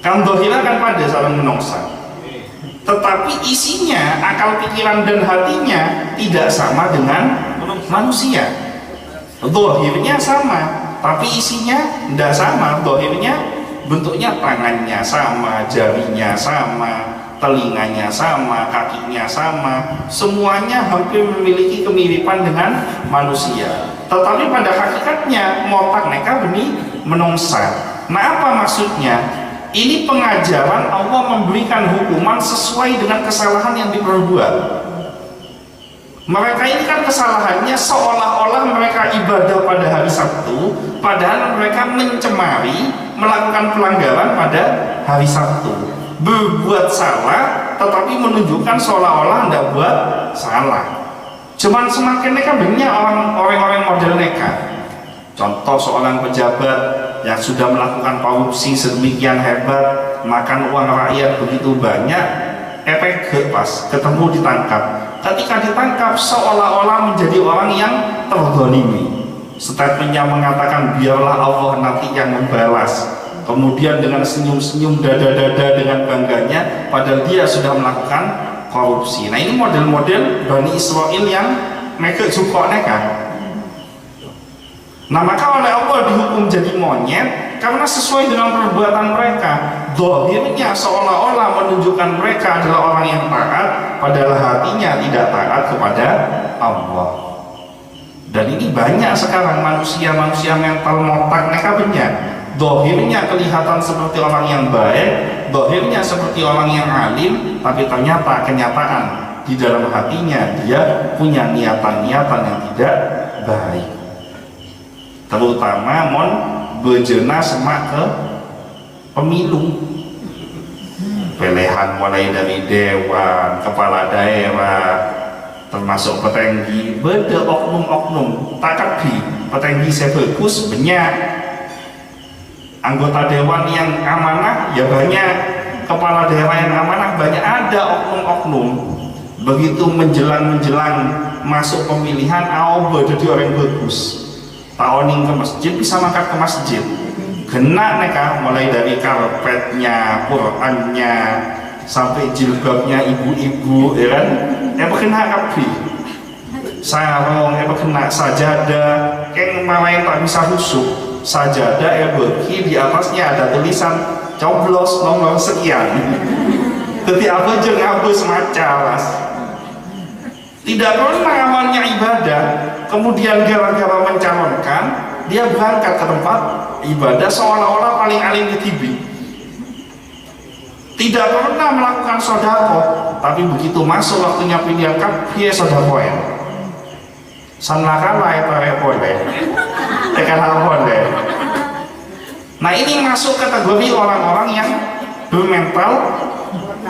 kan zahirnya kan pada sarang menungsa, tetapi isinya, akal pikiran dan hatinya tidak sama dengan manusia. Zahirnya sama, tapi isinya tidak sama. Zahirnya bentuknya tangannya sama, jarinya sama, telinganya sama, kakinya sama, semuanya hampir memiliki kemiripan dengan manusia, tetapi pada hakikatnya motak neka benih menungsa. Nah, apa maksudnya? Ini pengajaran Allah memberikan hukuman sesuai dengan kesalahan yang diperbuat. Mereka ini kan kesalahannya seolah-olah mereka ibadah pada hari Sabtu, padahal mereka mencemari, melakukan pelanggaran pada hari Sabtu. Berbuat salah, tetapi menunjukkan seolah-olah tidak buat salah. Cuman semakin neka banyak orang-orang model neka. Contoh seorang pejabat yang sudah melakukan korupsi sedemikian hebat, makan uang rakyat begitu banyak, efek pas ketemu ditangkap. Ketika ditangkap seolah-olah menjadi orang yang terzalimi. Statementnya mengatakan biarlah Allah nanti yang membalas. Kemudian dengan senyum-senyum dada-dada dengan bangganya, padahal dia sudah melakukan korupsi. Nah, ini model-model Bani Israel yang mereka juga neka. Nah, maka oleh Allah dihukum jadi monyet karena sesuai dengan perbuatan mereka. Zahirnya seolah-olah menunjukkan mereka adalah orang yang taat, padahal hatinya tidak taat kepada Allah. Dan ini banyak sekarang manusia-manusia mental motak mereka banyak. Zahirnya kelihatan seperti orang yang baik, zahirnya seperti orang yang alim, tapi ternyata kenyataan di dalam hatinya dia punya niatan-niatan yang tidak baik. Terutama mon bejena semak ke pemilu, pilihan mulai dari dewan, kepala daerah, termasuk petenggi, beda oknum-oknum takabi, petenggi sebagus banyak, anggota dewan yang amanah ya banyak, kepala daerah yang amanah banyak, ada oknum-oknum. Begitu menjelang masuk pemilihan, jadi orang bagus. Taoning ke masjid bisa mangkat ke masjid, kena neka mulai dari karpetnya, Qurannya, sampai jilbabnya ibu-ibu, ya kan? Kena kapi, sarong, kena sajadah, yang malah tak bisa husuk, sajadah bagi di atasnya ada tulisan coblos nomor sekian. Jadi apa jeng apa semacam. Tidak pernah awalnya ibadah, kemudian gara-gara mencalonkan, dia berangkat ke tempat ibadah seolah-olah paling alim di TV. Tidak pernah melakukan sodako, tapi begitu masuk waktunya pilihan dia sodako ya. Sanlakan lah itu boleh, tekan hal boleh. Nah, ini masuk kategori orang-orang yang bermental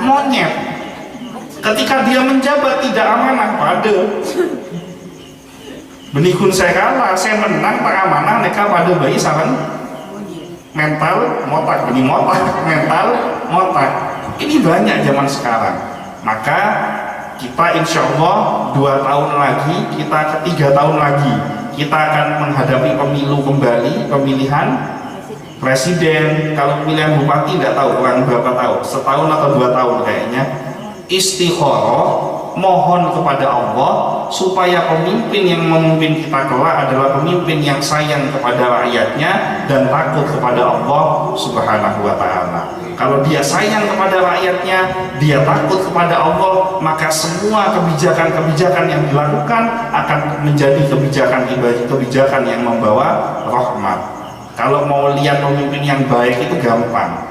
monyet. Ketika dia menjabat tidak amanah pada benikun saya kalah, saya menang tak amanah mereka pada bayi saran mental motak, benih motak, mental motak. Ini banyak zaman sekarang. Maka kita insya Allah 2 tahun lagi, kita ke 3 tahun lagi kita akan menghadapi pemilu kembali, pemilihan presiden. Kalau pemilihan bupati tidak tahu kurang berapa tahun, setahun atau 2 tahun kayaknya. Istikharah mohon kepada Allah supaya pemimpin yang memimpin kita kelak adalah pemimpin yang sayang kepada rakyatnya dan takut kepada Allah Subhanahu wa Ta'ala. Kalau dia sayang kepada rakyatnya, dia takut kepada Allah, maka semua kebijakan-kebijakan yang dilakukan akan menjadi kebijakan yang membawa rahmat. Kalau mau lihat pemimpin yang baik itu gampang,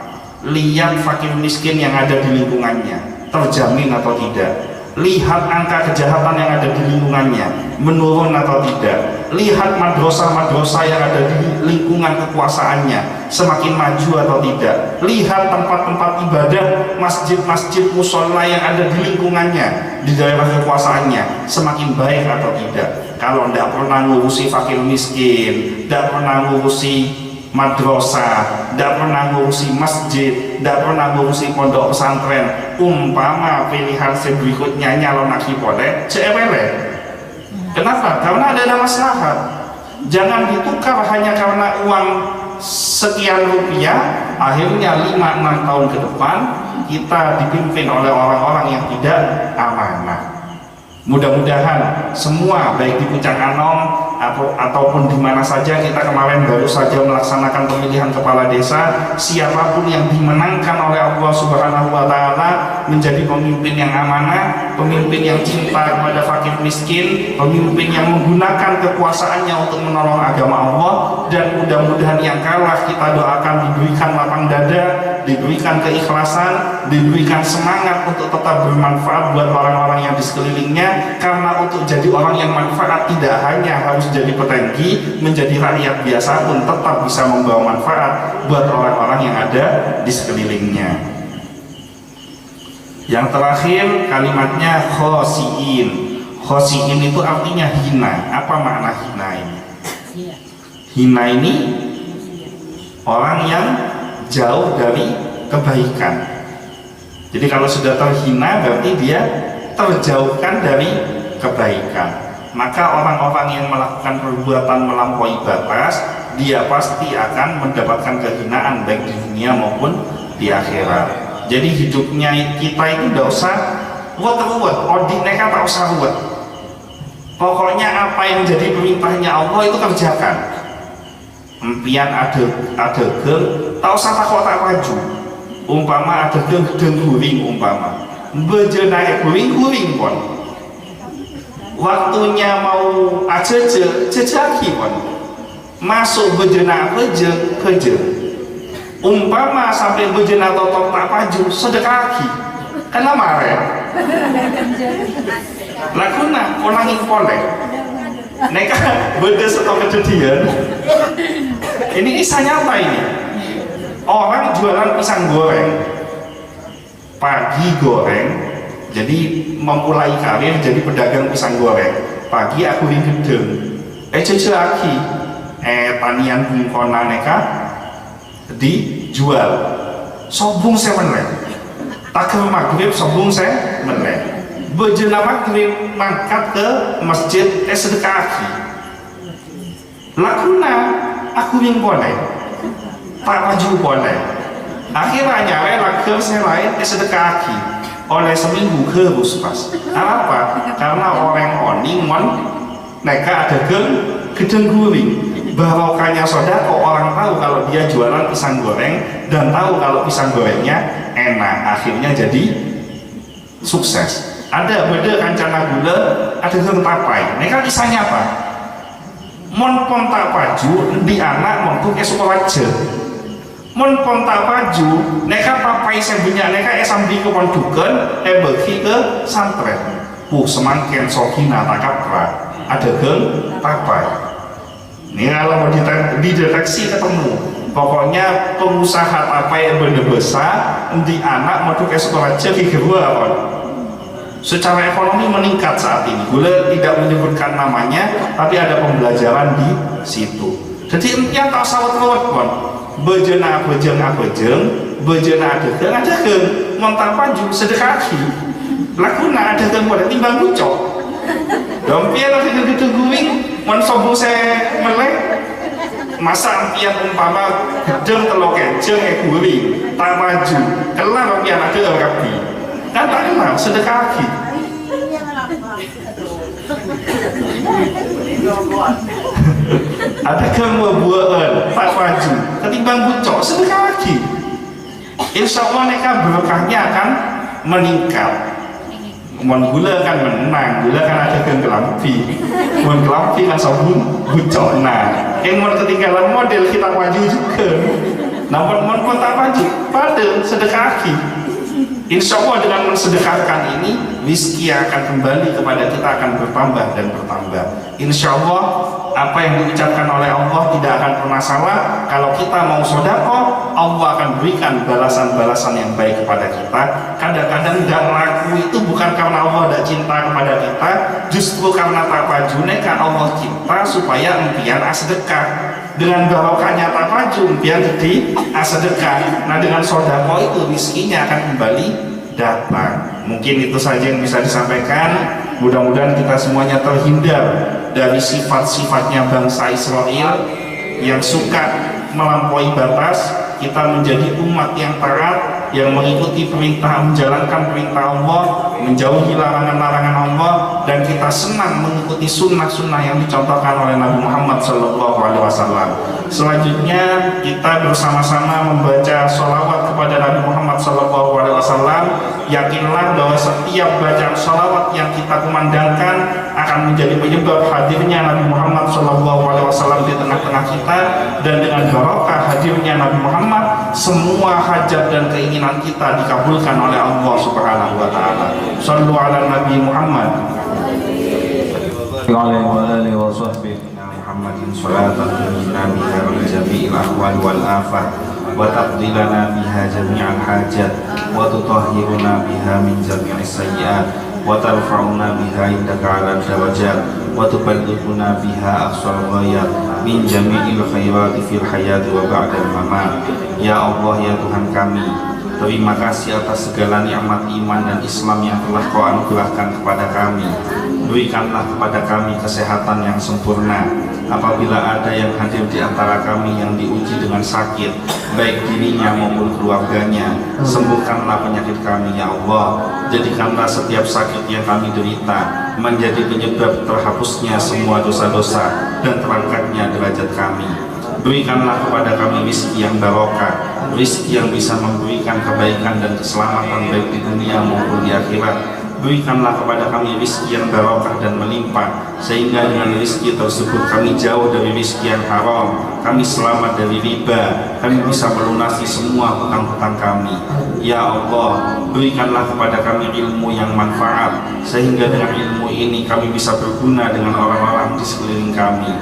lihat fakir miskin yang ada di lingkungannya terjamin atau tidak, lihat angka kejahatan yang ada di lingkungannya menurun atau tidak, lihat madrasah-madrasah yang ada di lingkungan kekuasaannya semakin maju atau tidak, lihat tempat-tempat ibadah, masjid-masjid musola yang ada di lingkungannya di daerah kekuasaannya semakin baik atau tidak. Kalau tidak pernah ngurusi fakir miskin, tidak pernah ngurusi madrasah, tidak pernah ngurusi masjid, tidak pernah ngurusi pondok pesantren, umpama pilihan berikutnya nyalon lagi boleh, cewek. Kenapa? Karena ada maslahat. Jangan ditukar hanya karena uang sekian rupiah, akhirnya 5-6 tahun ke depan kita dipimpin oleh orang-orang yang tidak amanah. Mudah-mudahan semua baik di Puncak Anom ataupun di mana saja, kita kemarin baru saja melaksanakan pemilihan kepala desa, siapapun yang dimenangkan oleh Allah Subhanahu wa Ta'ala menjadi pemimpin yang amanah, pemimpin yang cinta kepada fakir miskin, pemimpin yang menggunakan kekuasaannya untuk menolong agama Allah, dan mudah-mudahan yang kalah kita doakan diberikan lapang dada, diberikan keikhlasan, diberikan semangat untuk tetap bermanfaat buat orang-orang yang di sekelilingnya, karena untuk jadi orang yang manfaat tidak hanya harus jadi petinggi, menjadi rakyat biasa pun tetap bisa membawa manfaat buat orang-orang yang ada di sekelilingnya. Yang terakhir kalimatnya khosiin. Khosiin itu artinya hina. Apa makna hina ini? Hina ini orang yang jauh dari kebaikan. Jadi kalau sudah terhina berarti dia terjauhkan dari kebaikan. Maka orang-orang yang melakukan perbuatan melampaui batas, dia pasti akan mendapatkan kehinaan baik di dunia maupun di akhirat. Jadi hidupnya kita itu tidak usah ruwet-ruwet, odik neka tak usah ruwet. Pokoknya apa yang jadi perintahnya Allah itu kerjakan. Empian ada geng, tak usah takut tak maju. Umpama ada geng guring umpama, beje naik guring pun. Waktunya mau jejaki pun, masuk beje naik beje. Umpama sampai beje naik totok tak maju, sedekaki, karena marah. Lakuna onangin polek. Neka beda setok kejadian. Ini kisah nyata ini. Orang jualan pisang goreng, pagi goreng, jadi memulai karir jadi pedagang pisang goreng. Pagi aku ring gedeng, lagi, tanian bungkona neka dijual. Sobung saya meneh, takir maghrib sobung saya meneh. Bejana maghrib mangkat ke masjid sedekah. Lakuna aku ring boleh, tak maju boleh. Akhirnya nyare lagi saya lain sedekah oleh seminggu ke Ruspas. Apa? Karena orang oning mon neka ada gedeng guring. Barokahnya sodako, orang tahu kalau dia jualan pisang goreng dan tahu kalau pisang gorengnya enak, akhirnya jadi sukses. Ada beda kancana gula, ada geng tapai. Neka kisahnya apa? Mon ponta paju di anak montuk sekolah je. Mon ponta paju neka tapai sebenarnya neka sambil ke pondukan bagi ke santren. Semakin sokina takapra ada geng tapai. Ini kalau mau dideteksi ketemu. Pokoknya pengusaha tapai yang bener besar di anak montuk sekolah je kedua apa? Secara ekonomi meningkat saat ini. Gula tidak menyebutkan namanya, tapi ada pembelajaran di situ. Jadi empian tak sawat-sawat pun. Bejena bejena ada geng, montar paju sedekaki. Lakuna ada geng pada timbang bucok. Dompian ada geng guring, mon sobu saya melek. Masa empian umpama gedeng telok kejeng guring, tak maju. Kelar empian ada rapi. Kan tak kenal sedekah. Ada kemebuan tak maju ketimbang bucok sedekah lagi. Insya Allah mereka berkahnya akan meningkat. Mon gula kan menang, gula kan ada kelampi, mon kelampi kan sabun bucok. Nah, mon ketinggalan model kita maju juga. Namun mon tak maju, pada sedekah lagi. Insya Allah dengan mensedekahkan ini, rezeki akan kembali kepada kita, akan bertambah dan bertambah. Insya Allah apa yang diucapkan oleh Allah tidak akan pernah salah. Kalau kita mau sedekah, Allah akan berikan balasan-balasan yang baik kepada kita. Kadang-kadang tidak laku itu bukan karena Allah tidak cinta kepada kita, justru karena tapajune kan Allah cinta supaya impian sedekah. Dengan barokahnya tapajun biar jadi sedekah. Nah dengan sedekah itu rezekinya akan kembali datang. Mungkin itu saja yang bisa disampaikan. Mudah-mudahan kita semuanya terhindar dari sifat-sifatnya bangsa Israel yang suka melampaui batas. Kita menjadi umat yang taat, yang mengikuti perintah, menjalankan perintah Allah, menjauhi larangan-larangan Allah, dan kita senang mengikuti sunnah-sunnah yang dicontohkan oleh Nabi Muhammad SAW. Selanjutnya kita bersama-sama membaca sholawat kepada Nabi Muhammad SAW. Yakinlah bahwa setiap bacaan sholawat yang kita kumandangkan akan menjadi penyebab hadirnya Nabi Muhammad SAW di tengah-tengah kita, dan dengan barokah hadirnya Nabi Muhammad, semua hajat dan keinginan kita dikabulkan oleh Allah Subhanahu wa Ta'ala. Shallu ala Nabi Muhammad Muhammadin sholatan tunjina biha min jami'il ahwal wal afat wa taqdi lana biha jami'al hajat wa tutahhiruna biha min jami'is sayyi'at wa tarfa'una biha indaka 'alal darajat wa tuballighuna biha aqsal ghayat min jami'il khairati fil hayati wa ba'dal mamat. Ya Allah, ya Tuhan kami, terima kasih atas segala nikmat iman dan Islam yang telah Kau anugerahkan kepada kami. Berikanlah kepada kami kesehatan yang sempurna. Apabila ada yang hadir di antara kami yang diuji dengan sakit, baik dirinya maupun keluarganya, sembuhkanlah penyakit kami, ya Allah. Jadikanlah setiap sakit yang kami derita menjadi penyebab terhapusnya semua dosa-dosa dan terangkatnya derajat kami. Berikanlah kepada kami rezeki yang barokah, rezeki yang bisa memberikan kebaikan dan keselamatan baik di dunia maupun di akhirat. Berikanlah kepada kami rezeki yang barokah dan melimpah, sehingga dengan rezeki tersebut kami jauh dari rezeki yang haram, kami selamat dari riba, kami bisa melunasi semua hutang-hutang kami. Ya Allah, berikanlah kepada kami ilmu yang manfaat, sehingga dengan ilmu ini kami bisa berguna dengan orang-orang di sekeliling kami.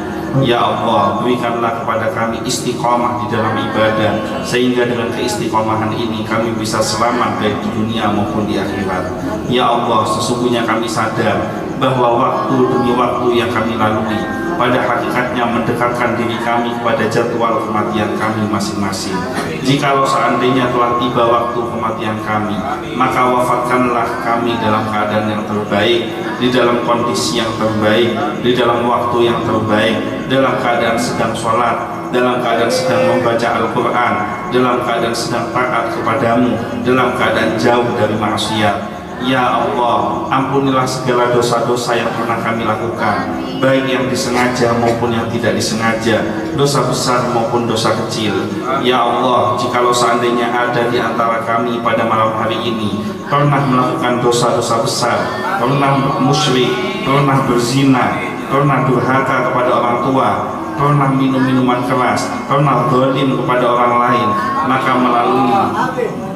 Ya Allah, berikanlah kepada kami istiqomah di dalam ibadah, sehingga dengan keistiqomahan ini kami bisa selamat baik di dunia maupun di akhirat. Ya Allah, sesungguhnya kami sadar bahwa waktu demi waktu yang kami lalui pada hakikatnya mendekatkan diri kami kepada jadwal kematian kami masing-masing. Jikalau seandainya telah tiba waktu kematian kami, maka wafatkanlah kami dalam keadaan yang terbaik, di dalam kondisi yang terbaik, di dalam waktu yang terbaik, dalam keadaan sedang sholat, dalam keadaan sedang membaca Al-Quran, dalam keadaan sedang taat kepadamu, dalam keadaan jauh dari maksiat. Ya Allah, ampunilah segala dosa-dosa yang pernah kami lakukan, baik yang disengaja maupun yang tidak disengaja, dosa besar maupun dosa kecil. Ya Allah, jikalau seandainya ada di antara kami pada malam hari ini pernah melakukan dosa-dosa besar, pernah musyrik, pernah berzina, pernah durhaka kepada orang tua, pernah minum minuman keras, pernah zalim kepada orang lain, maka melalui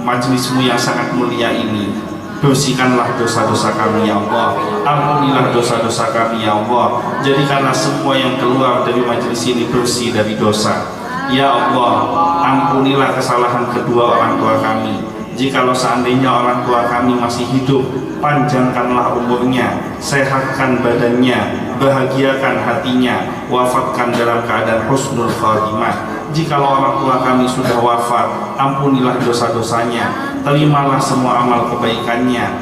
majelismu yang sangat mulia ini, bersihkanlah dosa-dosa kami, ya Allah. Ampunilah dosa-dosa kami, ya Allah. Jadikanlah semua yang keluar dari majelis ini bersih dari dosa. Ya Allah, ampunilah kesalahan kedua orang tua kami. Jikalau seandainya orang tua kami masih hidup, panjangkanlah umurnya, sehatkan badannya, bahagiakan hatinya, wafatkan dalam keadaan husnul khatimah. Jikalau orang tua kami sudah wafat, ampunilah dosa-dosanya, terimalah semua amal kebaikannya,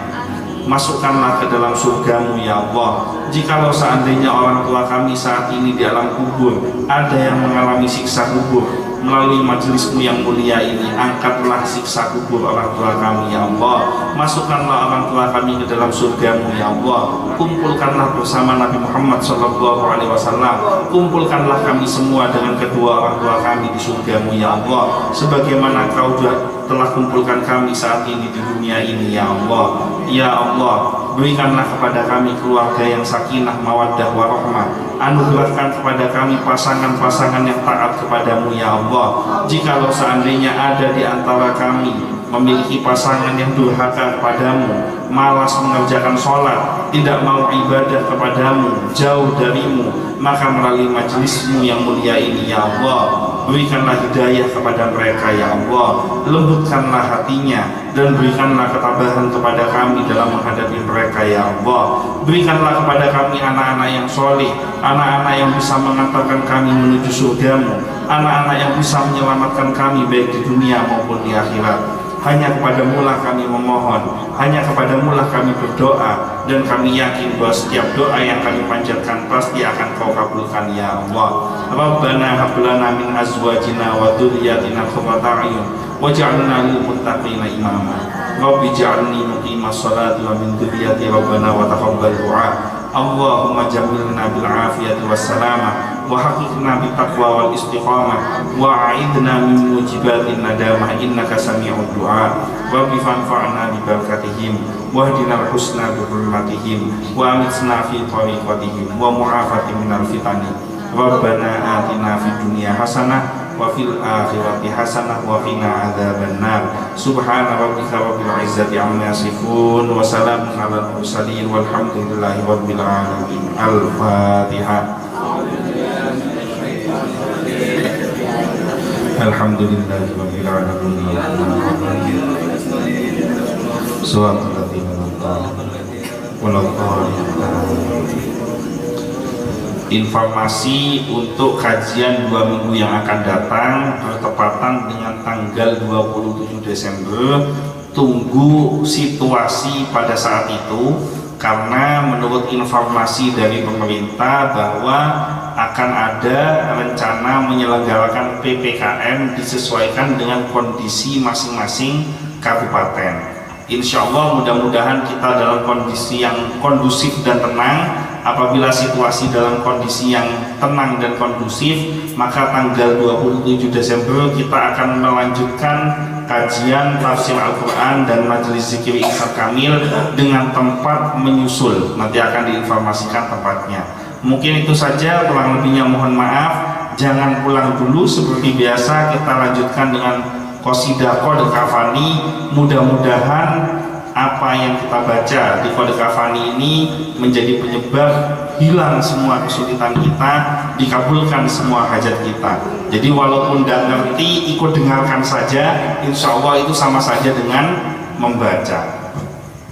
masukkanlah ke dalam surgamu, ya Allah. Jikalau seandainya orang tua kami saat ini di alam kubur ada yang mengalami siksa kubur, melalui majelismu yang mulia ini angkatlah siksa kubur orang tua kami ya Allah, masukkanlah orang tua kami ke dalam surgamu ya Allah, kumpulkanlah bersama Nabi Muhammad SAW, kumpulkanlah kami semua dengan kedua orang tua kami di surgamu ya Allah, sebagaimana kau telah kumpulkan kami saat ini di dunia ini ya Allah. Ya Allah, berikanlah kepada kami keluarga yang sakinah mawaddah warahmah, anugerahkan kepada kami pasangan-pasangan yang taat kepadamu ya Allah. Jikalau seandainya ada di antara kami memiliki pasangan yang durhaka kepadamu, malas mengerjakan sholat, tidak mau ibadah kepadamu, jauh darimu, maka melalui majelismu yang mulia ini ya Allah, berikanlah hidayah kepada mereka ya Allah, lembutkanlah hatinya dan berikanlah ketabahan kepada kami dalam menghadapi mereka ya Allah. Berikanlah kepada kami anak-anak yang soleh, anak-anak yang bisa mengantarkan kami menuju surgamu, anak-anak yang bisa menyelamatkan kami baik di dunia maupun di akhirat. Hanya kepadamu lah kami memohon, hanya kepadamu lah kami berdoa, dan kami yakin bahwa setiap doa yang kami panjatkan pasti akan kau kabulkan ya Allah. Rabbana hab lana min azwajina wa dzurriyyatina qurrata a'yun waj'alna lil muttaqina imama. Rabbi ij'alni muqimas sholati wa min dzurriyyati rabbana wa taqabbal du'a. Allahumma jammilna bil afiyati was salamah wa haqiqna bit taqwa wal istiqamah wa a'idna min mujibatin nadamah innaka sami'ud du'a. Rabbi fanfa'na bi barakatihim wahdina al husna bi hurmatihim wa amitna fi tariqatihim wa mu'afati minal fitani. Rabbana atina fid dunya hasanah wa fil akhirati hasanah wa qina adzabannar. Subhana rabbika rabbil izzati amma yasifun wa salamun alal mursalin walhamdulillahi rabbil alamin. Al-Fatihah. Alhamdulillahi rabbil alamin. Suratul Informasi untuk kajian 2 minggu yang akan datang bertepatan dengan tanggal 27 Desember. Tunggu situasi pada saat itu, karena menurut informasi dari pemerintah bahwa akan ada rencana menyelenggarakan PPKM disesuaikan dengan kondisi masing-masing kabupaten. Insya Allah mudah-mudahan kita dalam kondisi yang kondusif dan tenang. Apabila situasi dalam kondisi yang tenang dan kondusif, maka tanggal 27 Desember kita akan melanjutkan kajian tafsir Al-Quran dan majelis zikir Ihsan Kamil dengan tempat menyusul. Nanti akan diinformasikan tempatnya. Mungkin itu saja, kurang lebihnya mohon maaf. Jangan pulang dulu, seperti biasa kita lanjutkan dengan qasidah Qad Kafani. Mudah-mudahan apa yang kita baca di Qad Kafani ini menjadi penyebab hilang semua kesulitan kita, dikabulkan semua hajat kita. Jadi walaupun tidak ngerti, ikut dengarkan saja, insya Allah itu sama saja dengan membaca.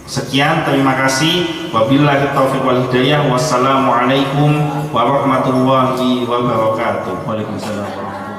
Sekian, terima kasih. Wabillahi taufiq wal hidayah. Wassalamualaikum warahmatullahi wabarakatuh. Waalaikumsalam warahmatullahi wabarakatuh.